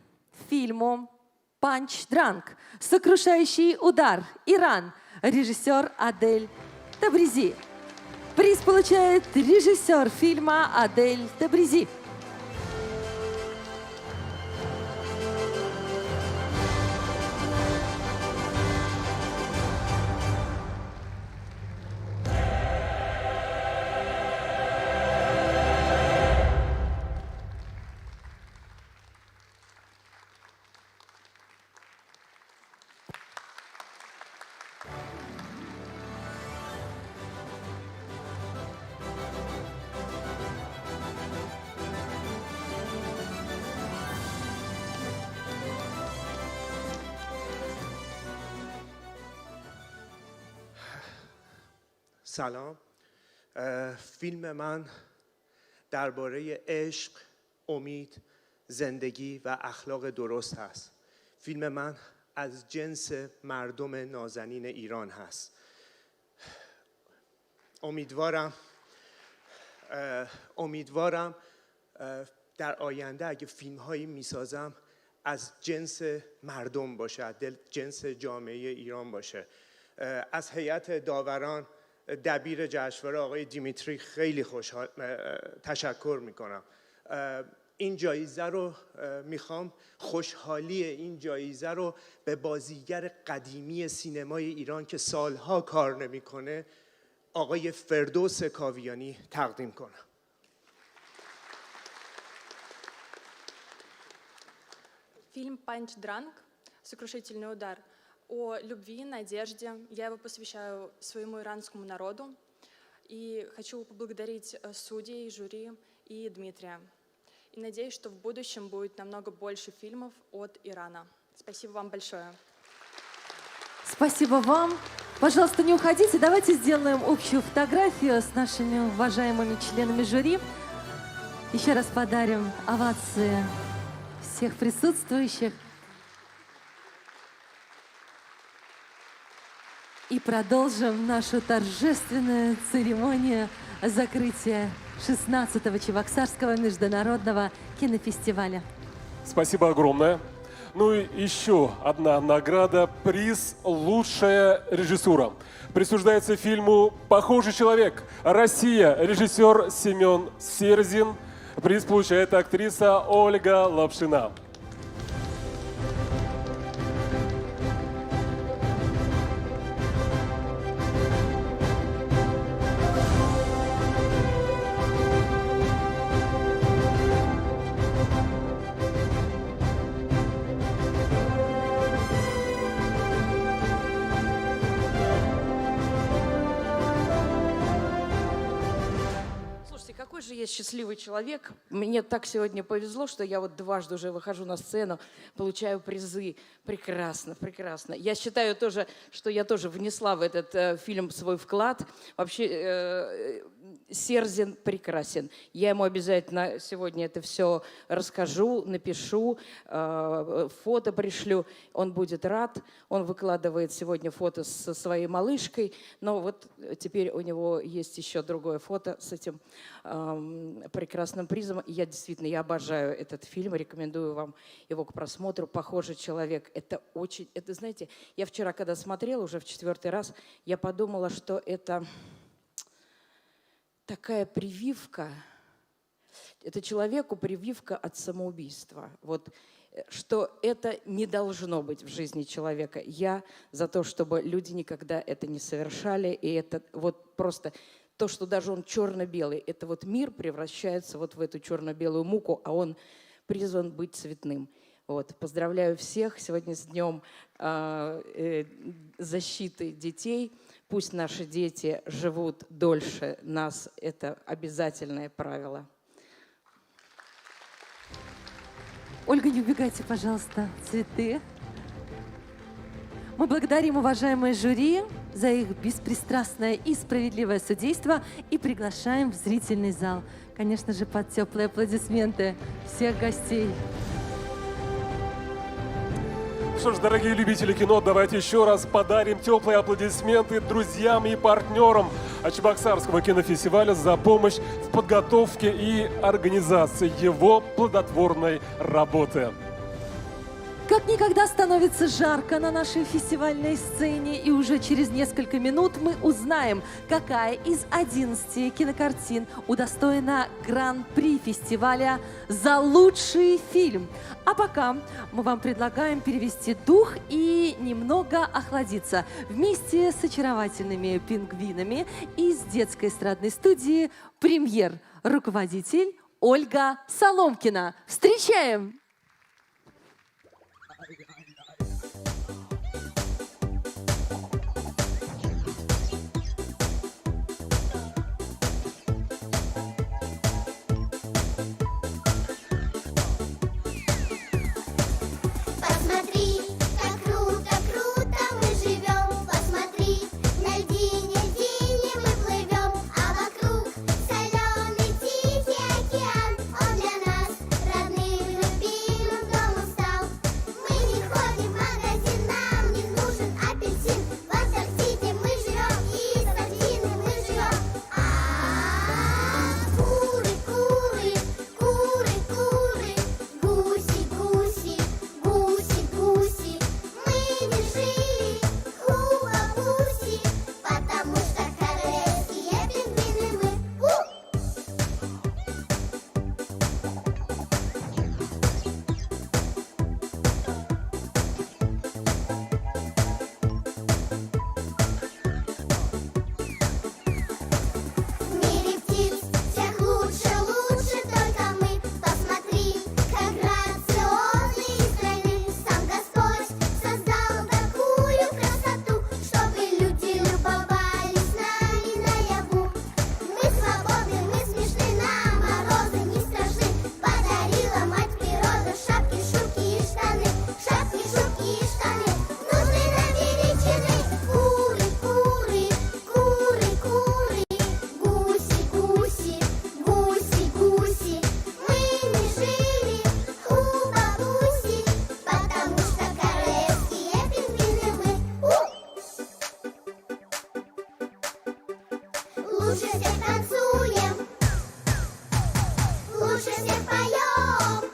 фильму «Панч Дранк», «Сокрушающий удар», Иран, режиссер Адель Табризи. Приз получает режиссер фильма Адель Табризи. سلام. فیلم من درباره عشق، امید، زندگی و اخلاق درست هست. فیلم من از جنس مردم نازنین ایران هست. امیدوارم در آینده اگه فیلم هایی میسازم از جنس مردم باشه، جنس جامعه ایران باشه. از هیئت داوران، دبیر جشنواره آقای دیمیتری خیلی تشکر میکنم. این جایزه رو میخوام، خوشحالی این جایزه رو به بازیگر قدیمی سینمای ایران که سالها کار نمیکنه، آقای فردوس کاویانی تقدیم کنم. Фильм «Панч Дранк. Сокрушительный удар» о любви, надежде. Я его посвящаю своему иранскому народу. И хочу поблагодарить судей, жюри и Дмитрия. И надеюсь, что в будущем будет намного больше фильмов от Ирана. Спасибо вам большое. Спасибо вам. Пожалуйста, не уходите. Давайте сделаем общую фотографию с нашими уважаемыми членами жюри. Еще раз подарим овации всех присутствующих. И продолжим нашу торжественную церемонию закрытия 16-го Чебоксарского международного кинофестиваля. Спасибо огромное. Ну и еще одна награда – приз «Лучшая режиссура». Присуждается фильму «Похожий человек. Россия». Режиссер Семен Серзин. Приз получает актриса Ольга Лапшина. Слушайте, какой же я счастливый человек. Мне так сегодня повезло, что я вот дважды уже выхожу на сцену, получаю призы. Прекрасно, прекрасно. Я считаю тоже, что я тоже внесла в этот фильм свой вклад. Вообще, Серзин прекрасен. Я ему обязательно сегодня это все расскажу, напишу, фото пришлю. Он будет рад. Он выкладывает сегодня фото со своей малышкой. Но вот теперь у него есть еще другое фото с этим прекрасным призом. Я действительно, я обожаю этот фильм, рекомендую вам его к просмотру. «Похожий человек». Это очень, это, знаете, я вчера, когда смотрела уже в 4-й раз, я подумала, что это такая прививка, это человеку прививка от самоубийства. Вот, что это не должно быть в жизни человека. Я за то, чтобы люди никогда это не совершали, и это вот просто то, что даже он черно-белый, это вот мир превращается вот в эту черно-белую муку, а он призван быть цветным. Вот. Поздравляю всех сегодня с Днем защиты детей. Пусть наши дети живут дольше нас. Это обязательное правило. Ольга, не убегайте, пожалуйста, цветы. Мы благодарим уважаемое жюри за их беспристрастное и справедливое судейство и приглашаем в зрительный зал. Конечно же, под теплые аплодисменты всех гостей. Что ж, дорогие любители кино, давайте еще раз подарим теплые аплодисменты друзьям и партнерам Чебоксарского кинофестиваля за помощь в подготовке и организации его плодотворной работы. Как никогда становится жарко на нашей фестивальной сцене, и уже через несколько минут мы узнаем, какая из 11 кинокартин удостоена Гран-при фестиваля за лучший фильм. А пока мы вам предлагаем перевести дух и немного охладиться вместе с очаровательными пингвинами из детской эстрадной студии «Премьер», руководитель Ольга Соломкина. Встречаем! Посмотри, как круто, круто мы живем. Посмотри, на льдине, льдине мы плывем, а вокруг соленый тихий океан. Он для нас родных, любимых. Лучше всех танцуем, лучше всех поем,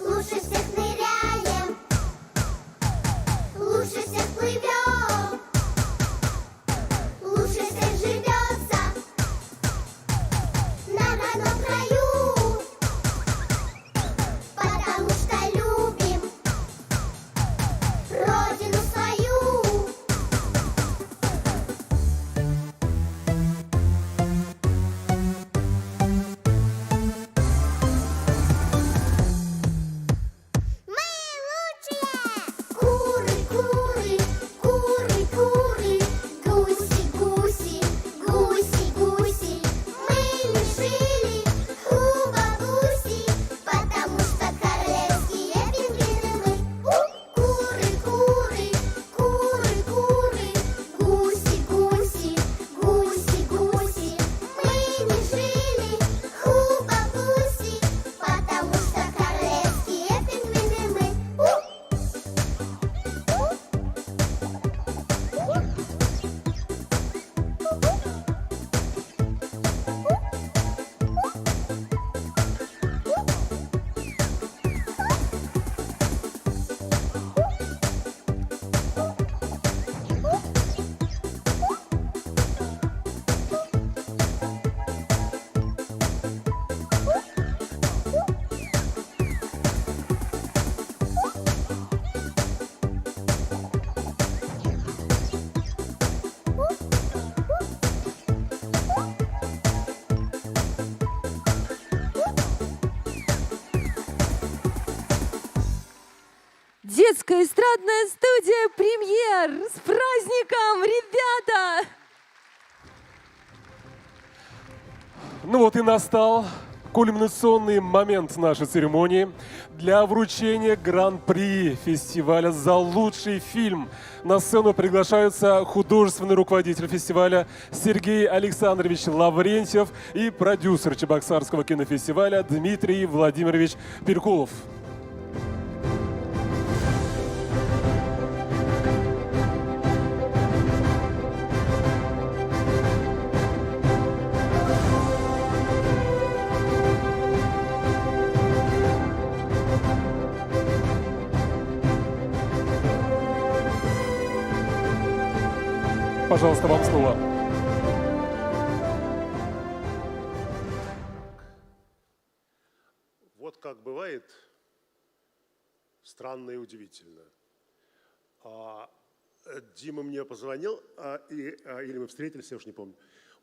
лучше всех ныряем, лучше всех плывем, лучше всех живется на родном краю, потому что любим родину свою. Мы лучшие! Куры, куры, куры, куры, гуси, гуси, гуси, гуси. Мы не жили у бабуси, потому что королевские пингвины мы. Куры, куры, куры, куры, гуси, гуси, гуси, гуси. Мы не жили у бабуси, потому что королевские пингвины мы. Детская эстрадная студия «Премьер». С праздником, ребята! Ну вот и настал кульминационный момент нашей церемонии для вручения гран-при фестиваля за лучший фильм. На сцену приглашаются художественный руководитель фестиваля Сергей Александрович Лаврентьев и продюсер Чебоксарского кинофестиваля Дмитрий Владимирович Перкулов. Пожалуйста, вам слово. Вот как бывает странно и удивительно. Дима мне позвонил, или мы встретились, я уж не помню.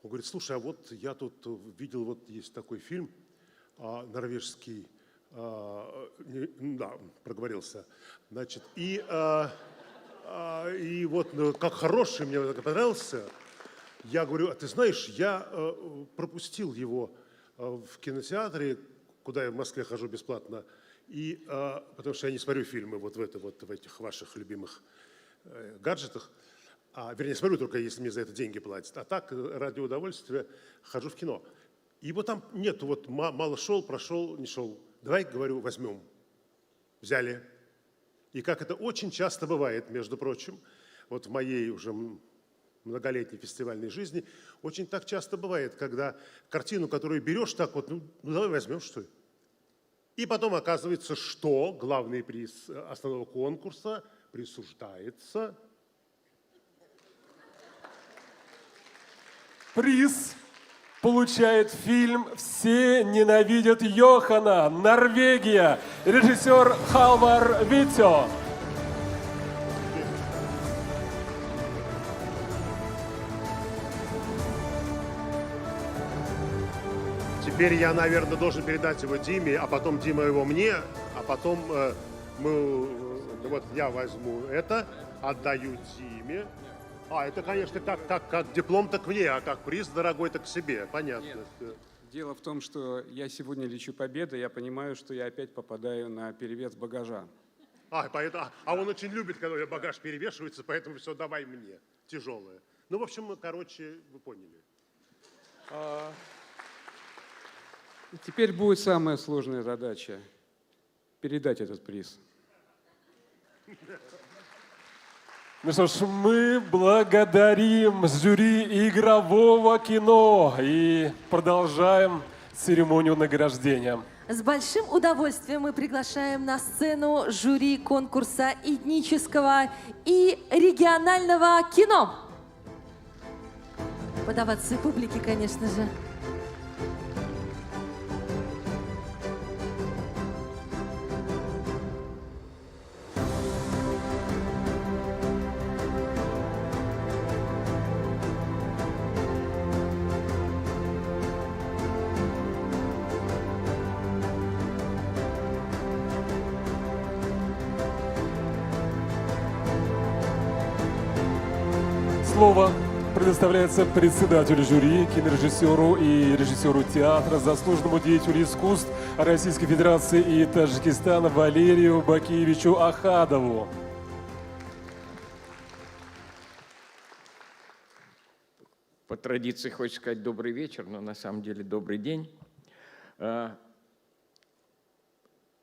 Он говорит: слушай, а вот я тут видел, вот есть такой фильм норвежский, да, проговорился, значит, и вот как хороший, мне так понравился. Я говорю: а ты знаешь, я пропустил его в кинотеатре, куда я в Москве хожу бесплатно, и, потому что я не смотрю фильмы вот в этих ваших любимых гаджетах. Вернее, смотрю только, если мне за это деньги платят. А так, ради удовольствия, хожу в кино. И вот там нету, вот мало шел, прошел, не шел. Давай, говорю, возьмем. Взяли. И как это очень часто бывает, между прочим, вот в моей уже многолетней фестивальной жизни, очень так часто бывает, когда картину, которую берешь, так вот, ну давай возьмем, что ли. И потом оказывается, что главный приз основного конкурса присуждается. Приз получает фильм «Все ненавидят Йохана», Норвегия, режиссер Халвар Витё. Теперь я, наверное, должен передать его Диме, а потом Дима его мне, а потом вот я возьму это, отдаю Диме. Это, конечно, как диплом, так мне, а как приз дорогой, так себе. Понятно. Нет. Дело в том, что я сегодня лечу победы, я понимаю, что я опять попадаю на перевес багажа. Он очень любит, когда багаж перевешивается, поэтому все, давай мне, тяжелое. Ну, в общем, короче, вы поняли. Теперь будет самая сложная задача – передать этот приз. Ну что ж, мы благодарим жюри игрового кино и продолжаем церемонию награждения. С большим удовольствием мы приглашаем на сцену жюри конкурса этнического и регионального кино. Подаваться публике, конечно же. Слово предоставляется председателю жюри, кинорежиссеру и режиссеру театра, заслуженному деятелю искусств Российской Федерации и Таджикистана Валерию Бакиевичу Ахадову. По традиции хочется сказать добрый вечер, но на самом деле добрый день.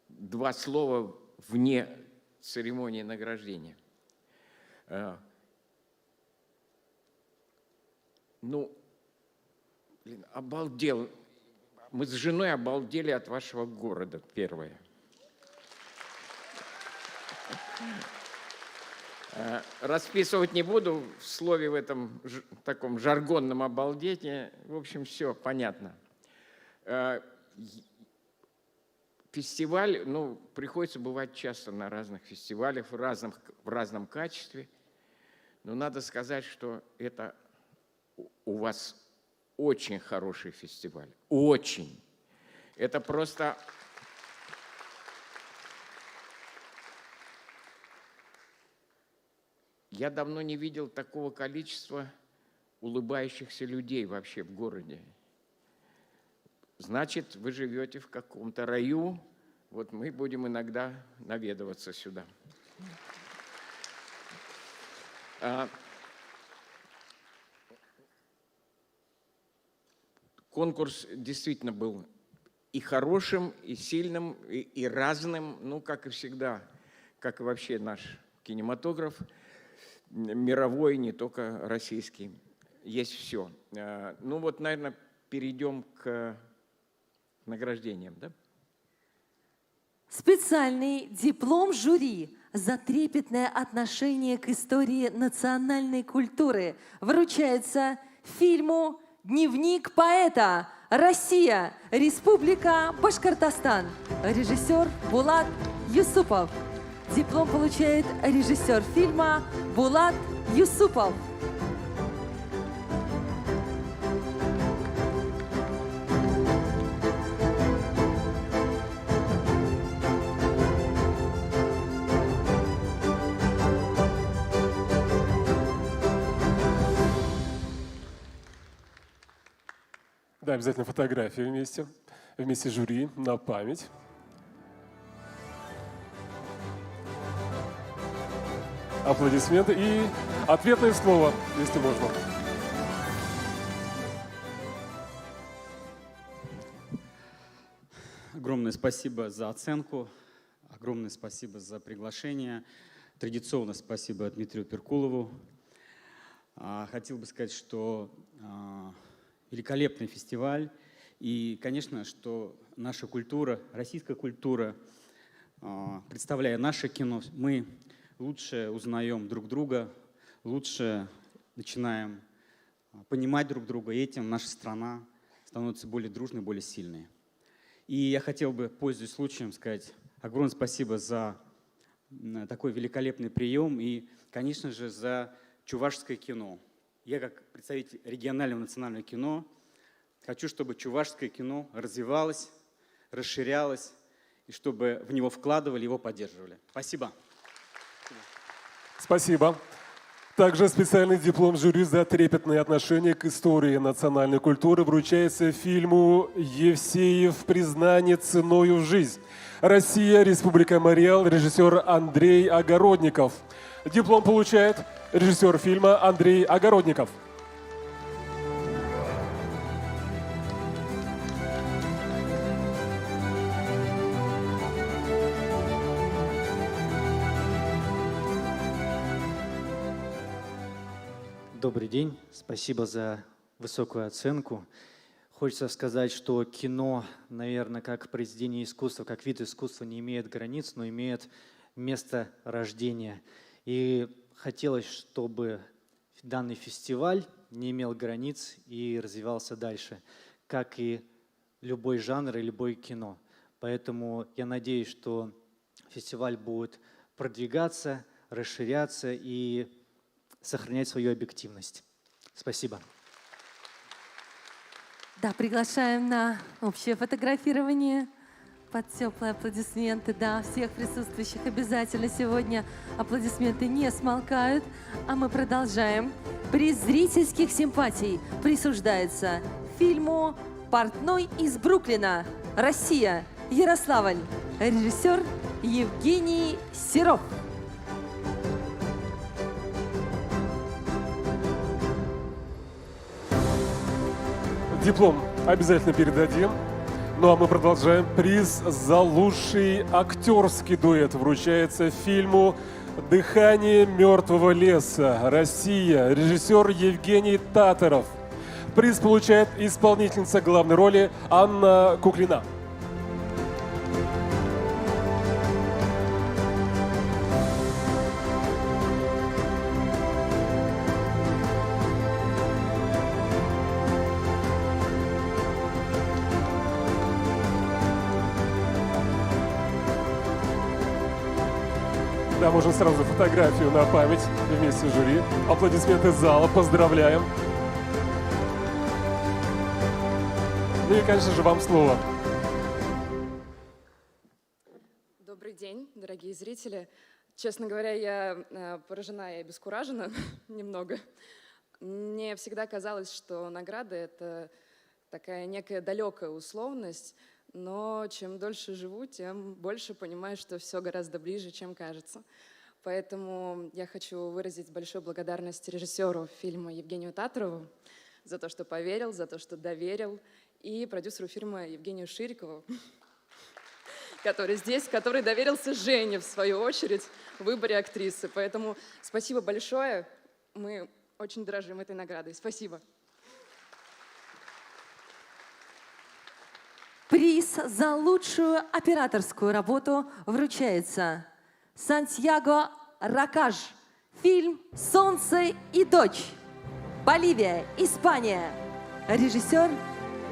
Два слова вне церемонии награждения. Ну, блин, обалдел. Мы с женой обалдели от вашего города, первое. Расписывать не буду в слове в этом таком жаргонном обалдении. В общем, все понятно. Фестиваль, ну, приходится бывать часто на разных фестивалях, в разном качестве. Но надо сказать, что это у вас очень хороший фестиваль. Очень. Это просто... Я давно не видел такого количества улыбающихся людей вообще в городе. Значит, вы живете в каком-то раю. Вот мы будем иногда наведываться сюда. Конкурс действительно был и хорошим, и сильным, и разным, ну, как и всегда, как и вообще наш кинематограф, мировой, не только российский. Есть все. Ну вот, наверное, перейдем к награждениям, да? Специальный диплом жюри за трепетное отношение к истории национальной культуры вручается фильму «Дневник поэта. Россия. Республика Башкортостан». Режиссер Булат Юсупов. Диплом получает режиссер фильма Булат Юсупов. Да, обязательно фотографии вместе с жюри на память. Аплодисменты и ответное слово, если можно. Огромное спасибо за оценку, огромное спасибо за приглашение. Традиционно спасибо Дмитрию Перкулову. Хотел бы сказать, что великолепный фестиваль. И, конечно, что наша культура, российская культура, представляя наше кино, мы лучше узнаем друг друга, лучше начинаем понимать друг друга, и этим наша страна становится более дружной, более сильной. И я хотел бы, пользуясь случаем, сказать огромное спасибо за такой великолепный прием и, конечно же, за чувашское кино. Я, как представитель регионального национального кино, хочу, чтобы чувашское кино развивалось, расширялось, и чтобы в него вкладывали, его поддерживали. Спасибо. Спасибо. Также специальный диплом жюри за трепетное отношение к истории национальной культуры вручается фильму «Евсеев. Признание ценою в жизнь». Россия, Республика Мариэл, режиссер Андрей Огородников. Диплом получает режиссер фильма Андрей Огородников. Добрый день, спасибо за высокую оценку. Хочется сказать, что кино, наверное, как произведение искусства, как вид искусства не имеет границ, но имеет место рождения. И хотелось, чтобы данный фестиваль не имел границ и развивался дальше, как и любой жанр и любое кино. Поэтому я надеюсь, что фестиваль будет продвигаться, расширяться и сохранять свою объективность. Спасибо. Да, приглашаем на общее фотографирование под теплые аплодисменты. Да, всех присутствующих обязательно сегодня аплодисменты не смолкают. А мы продолжаем. Приз зрительских симпатий присуждается фильму «Портной из Бруклина. Россия. Ярославль». Режиссер Евгений Серов. Диплом обязательно передадим. Ну а мы продолжаем. Приз за лучший актерский дуэт вручается фильму «Дыхание мертвого леса. Россия». Режиссер Евгений Татаров. Приз получает исполнительница главной роли Анна Куклина. Да, можно сразу фотографию на память вместе с жюри. Аплодисменты зала, поздравляем. Ну и, конечно же, вам слово. Добрый день, дорогие зрители. Честно говоря, я поражена и обескуражена немного. Мне всегда казалось, что награда — это такая некая далекая условность, но чем дольше живу, тем больше понимаю, что все гораздо ближе, чем кажется. Поэтому я хочу выразить большую благодарность режиссеру фильма Евгению Татарову за то, что поверил, за то, что доверил, и продюсеру фильма Евгению Ширикову, который здесь, который доверился Жене, в свою очередь, в выборе актрисы. Поэтому спасибо большое. Мы очень дорожим этой наградой. Спасибо. Приз за лучшую операторскую работу вручается Сантьяго Ракаж. Фильм «Солнце и дочь». Боливия, Испания. Режиссер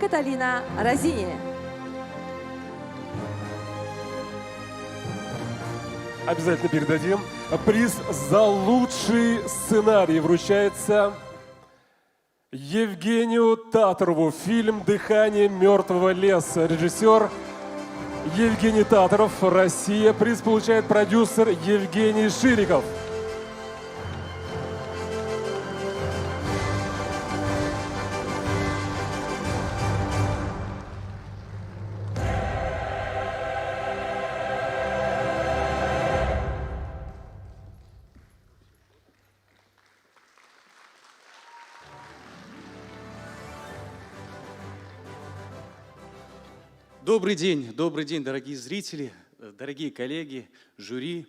Каталина Розини. Обязательно передадим. Приз за лучший сценарий вручается Евгению Татарову. Фильм «Дыхание мертвого леса». Режиссер Евгений Татаров, Россия. Приз получает продюсер Евгений Шириков. Добрый день, дорогие зрители, дорогие коллеги, жюри,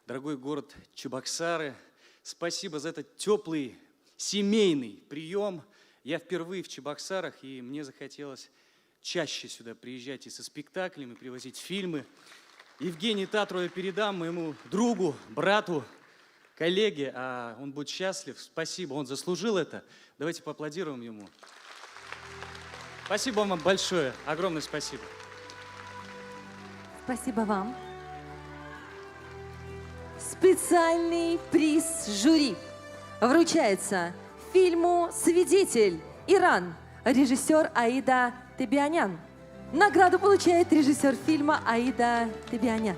дорогой город Чебоксары. Спасибо за этот теплый семейный прием. Я впервые в Чебоксарах, и мне захотелось чаще сюда приезжать и со спектаклями, привозить фильмы. Евгению Татарову я передам, моему другу, брату, коллеге, а он будет счастлив. Спасибо, он заслужил это. Давайте поаплодируем ему. Спасибо вам большое, огромное спасибо. Спасибо вам. Специальный приз жюри вручается фильму «Свидетель. Иран». Режиссер Аида Тебианян. Награду получает режиссер фильма Аида Тебианян.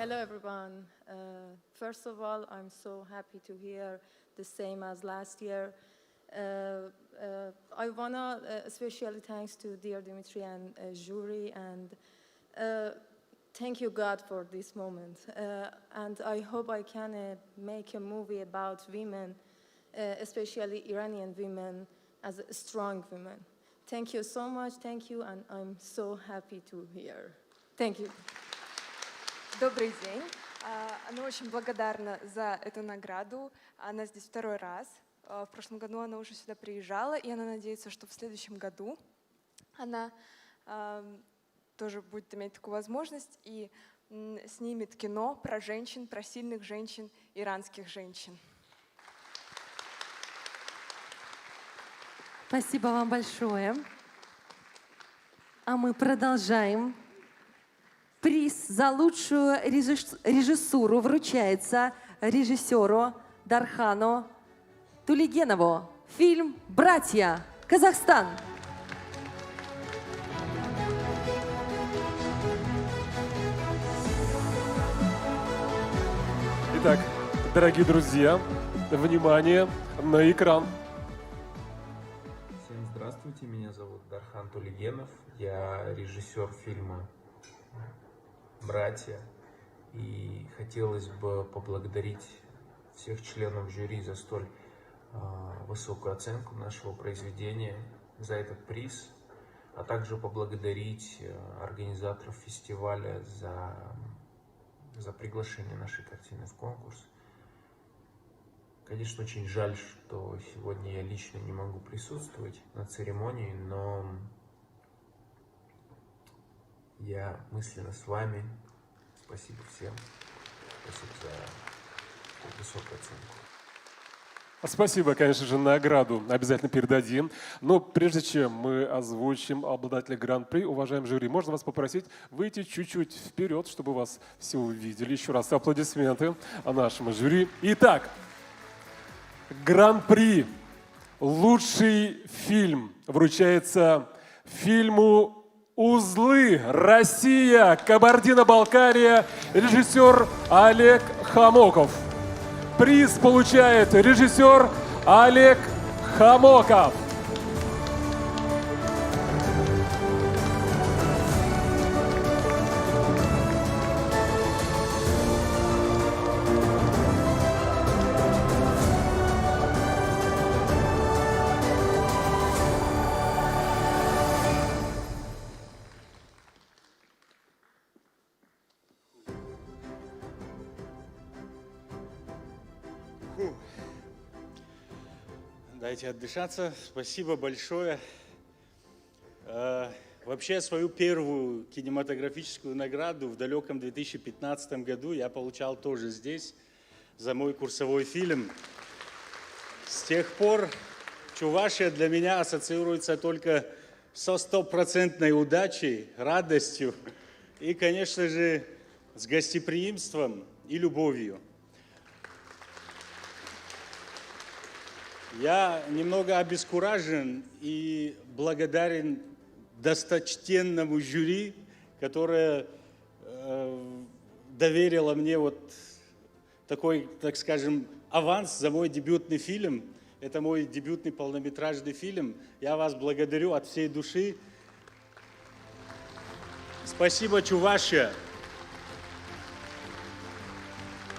Hello, everyone. First of all, I'm so happy to hear the same as last year. I wanna especially thanks to dear Dimitri and jury, and thank you God for this moment. And I hope I can make a movie about women, especially Iranian women, as strong women. Thank you so much. Thank you, and I'm so happy to hear. Thank you. Добрый день. Она очень благодарна за эту награду. Она здесь второй раз. В прошлом году она уже сюда приезжала, и она надеется, что в следующем году она тоже будет иметь такую возможность и снимет кино про женщин, про сильных женщин, иранских женщин. Спасибо вам большое. А мы продолжаем. Приз за лучшую режиссуру вручается режиссеру Дархану Тулигенову. Фильм «Братья. Казахстан». Итак, дорогие друзья, внимание на экран. Всем здравствуйте, меня зовут Дархан Тулигенов, я режиссер фильма «Братья», и хотелось бы поблагодарить всех членов жюри за столь высокую оценку нашего произведения, за этот приз, а также поблагодарить организаторов фестиваля за приглашение нашей картины в конкурс. Конечно, очень жаль, что сегодня я лично не могу присутствовать на церемонии, но я мысленно с вами. Спасибо всем. Спасибо за высокую оценку. Спасибо, конечно же, награду обязательно передадим. Но прежде чем мы озвучим обладателя гран-при, уважаемый жюри, можно вас попросить выйти чуть-чуть вперед, чтобы вас все увидели. Еще раз аплодисменты нашему жюри. Итак, гран-при «Лучший фильм» вручается фильму «Узлы. Россия. Кабардино-Балкария». Режиссер Олег Хамоков. Приз получает режиссер Олег Хамоков. Дайте отдышаться. Спасибо большое. Вообще, свою первую кинематографическую награду в далеком 2015 году я получал тоже здесь, за мой курсовой фильм. С тех пор Чувашия для меня ассоциируется только со стопроцентной удачей, радостью и, конечно же, с гостеприимством и любовью. Я немного обескуражен и благодарен досточтенному жюри, которое доверило мне вот такой, так скажем, аванс за мой дебютный фильм. Это мой дебютный полнометражный фильм. Я вас благодарю от всей души. Спасибо, Чувашия.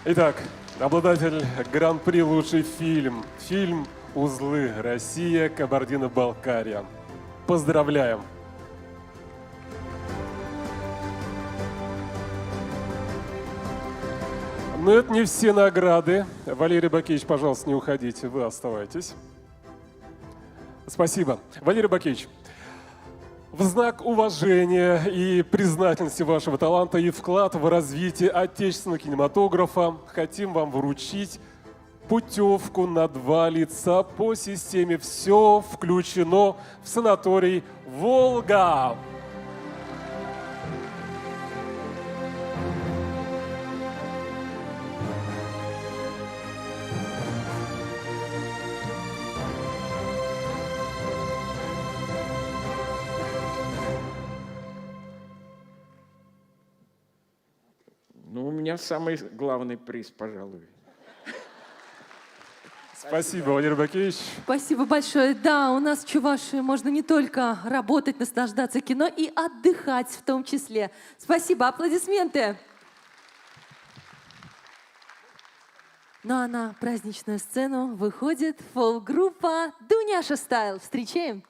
Итак, обладатель гран-при «Лучший фильм». Фильм «Узлы. Россия. Кабардино-Балкария». Поздравляем! Но это не все награды. Валерий Бакевич, пожалуйста, не уходите, вы оставайтесь. Спасибо. Валерий Бакевич, в знак уважения и признательности вашего таланта и вклад в развитие отечественного кинематографа хотим вам вручить путевку на 2 лица по системе «Все включено» в санаторий «Волга». Ну, у меня меня самый главный приз, пожалуй. Спасибо, Владимир Бакевич. Спасибо большое. Да, у нас в Чувашии можно не только работать, наслаждаться кино и отдыхать в том числе. Спасибо, аплодисменты. Ну а на праздничную сцену выходит фолк-группа «Дуняша Стайл». Встречаем.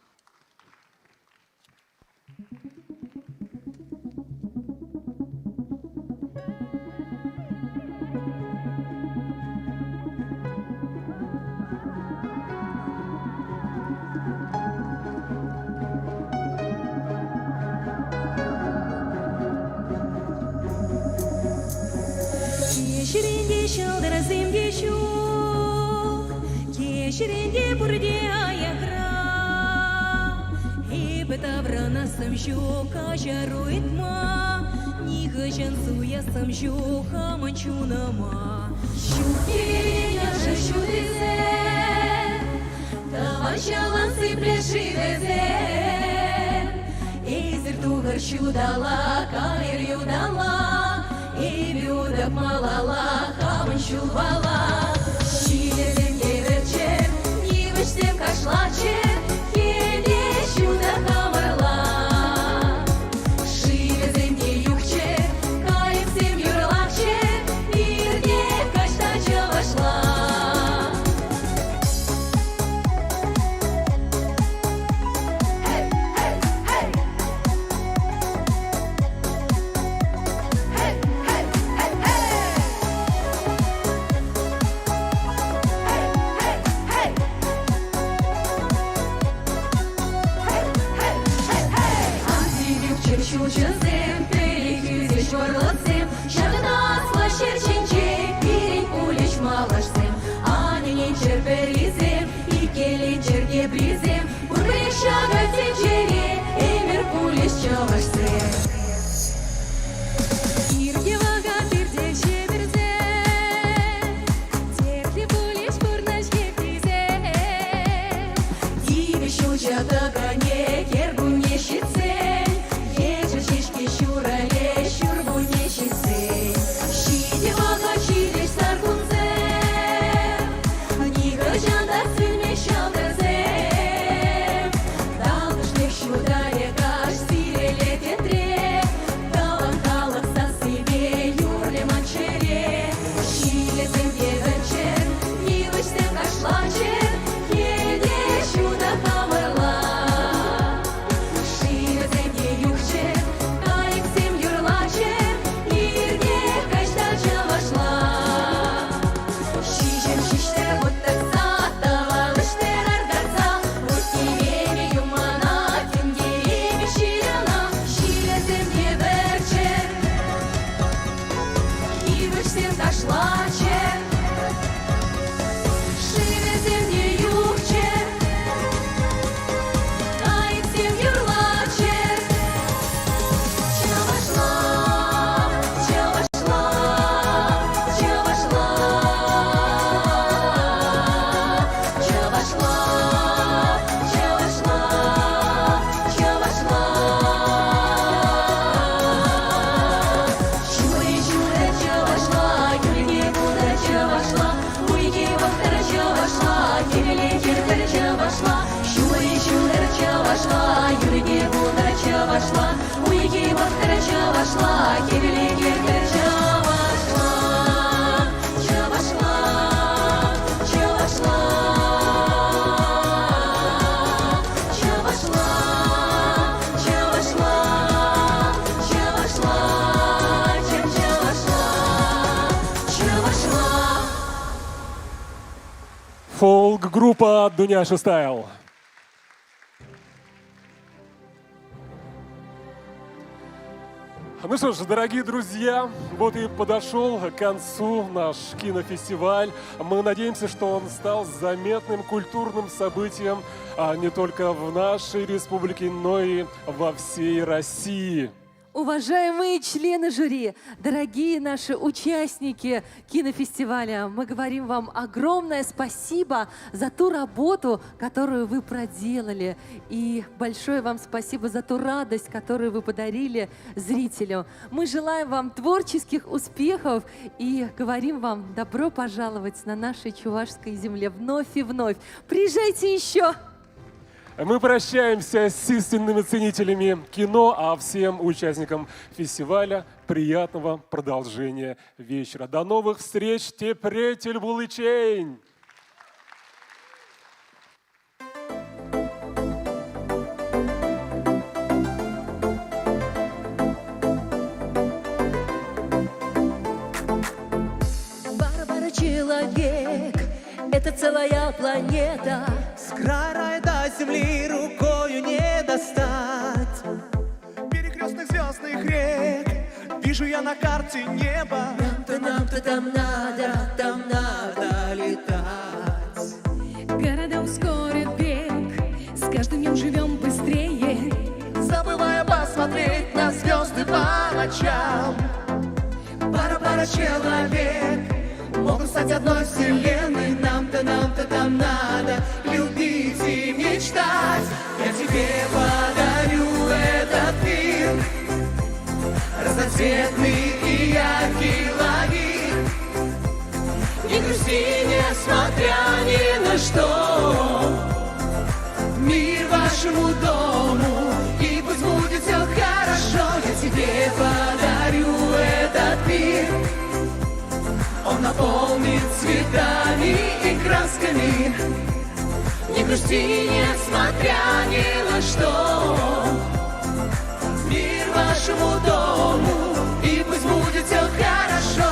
Кешірінде шалдыра земде шук, кешірінде бұрде аяқра. Ебі табранасым жоқ, ажарует ма, Ниғы жансуясым жоқ, аманчунама. Шукеріне жашу дезен, Таваншалан сыплеши дезен. Эзір туғыр шудала, кайыр юдала, Ебюдак малала, хамын шубала. Шилезем еверчер, нивыштем кашлачер, Еле шуда хамырла. Шилезем не юхчер, кайыпсем юрлакчер, Ирне качта чавашла. Чучынсем, перекюзе шорлыцем, Шагына слащер чинче, Пирень улич малашсем, Анинен черперизем, Икелен черге бризем, Урбек шагатем чере, Эмир улич чавашсем. Ирге вага пирден шеберзем, Терли улич бурнашке призем, Диви щучата гане, Кергуне щитцем, Шишки щурале, щурбу нещицы. Щиде вага чилиш саркунзем, Нига жанда сильме шалдырзем. Далдышлек щудале каш сиреле тетре, Далан калык сасыбе юрле манчере. Шилезем еверчер, нивыштем кашлачер, Елде щуда хамырла. Шилезем не юхчер, Фолк-группа «Дуняша Стайл». Ну что ж, дорогие друзья, вот и подошел к концу наш кинофестиваль. Мы надеемся, что он стал заметным культурным событием не только в нашей республике, но и во всей России. Уважаемые члены жюри, дорогие наши участники кинофестиваля, мы говорим вам огромное спасибо за ту работу, которую вы проделали. И большое вам спасибо за ту радость, которую вы подарили зрителям. Мы желаем вам творческих успехов и говорим вам добро пожаловать на нашей чувашской земле вновь и вновь. Приезжайте еще! Мы прощаемся с истинными ценителями кино, а всем участникам фестиваля приятного продолжения вечера. До новых встреч! Тепретель Булычейн! Барбара человек, это целая планета. С края рая до земли рукою не достать. Перекрестных звездных рек вижу я на карте небо. Нам-то там надо летать. Города ускорят бег, с каждым днем живем быстрее, Забывая посмотреть на звезды по ночам. Пара человек могут стать одной вселенной. Нам-то там надо любить и мечтать. Я тебе подарю этот мир, разноцветный и яркий лови. Не грусти, несмотря ни на что. Мир вашему дому, и пусть будет все хорошо. Я тебе подарю этот мир. Он наполнит цветами и красками. Не грусти, несмотря ни на что. Мир вашему дому, и пусть будет все хорошо.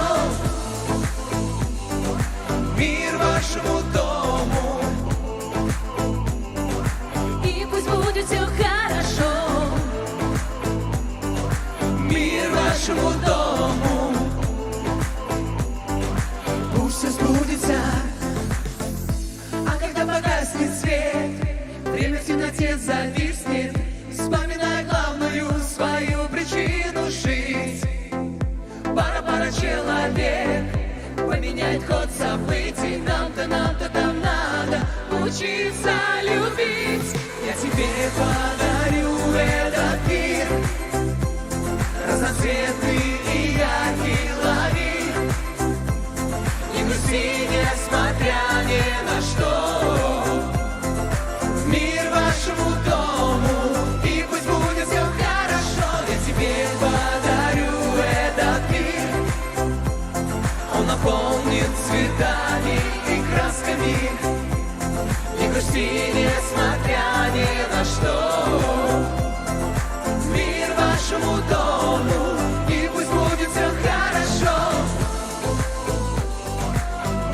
Мир вашему дому, и пусть будет все хорошо. мир вашему дому. Пусть все сбудется. А когда погаснет свет, время в темноте зависнет, вспоминая главную свою причину жить. Пара человек поменяет ход событий. Нам-то там надо учиться любить. Я тебе подарю этот мир, разноцветный и яркий лови. Не грусти, несмотря ни на что. Мир вашему дому, и пусть будет все хорошо. Я тебе подарю этот мир. Он наполнит цветами и красками. Не грусти, несмотря ни на что. Мир вашему дому, и пусть будет все хорошо.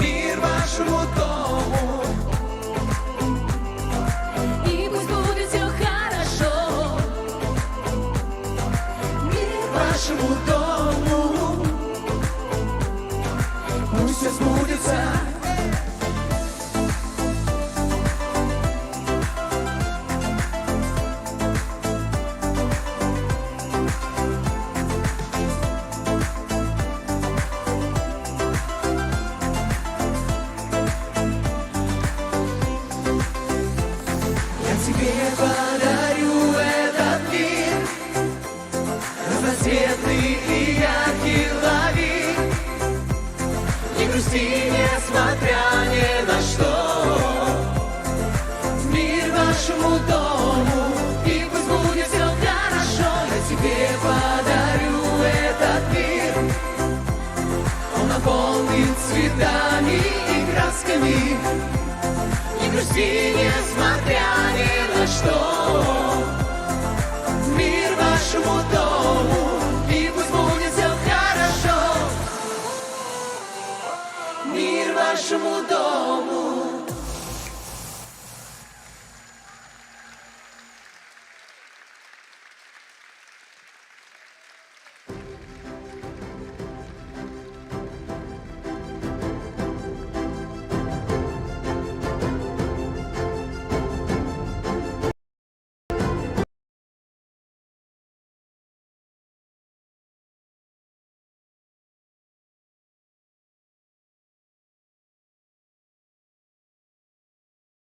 Мир вашему дому, И пусть будет все хорошо. мир вашему дому. Пусть все сбудется. Я тебе подарю этот мир, разноцветный и яркий лови. Не грусти, несмотря ни на что. Мир вашему дому, и пусть будет все хорошо. Я тебе подарю этот мир. Он наполнит цветами и красками. Не грусти, несмотря ни на что.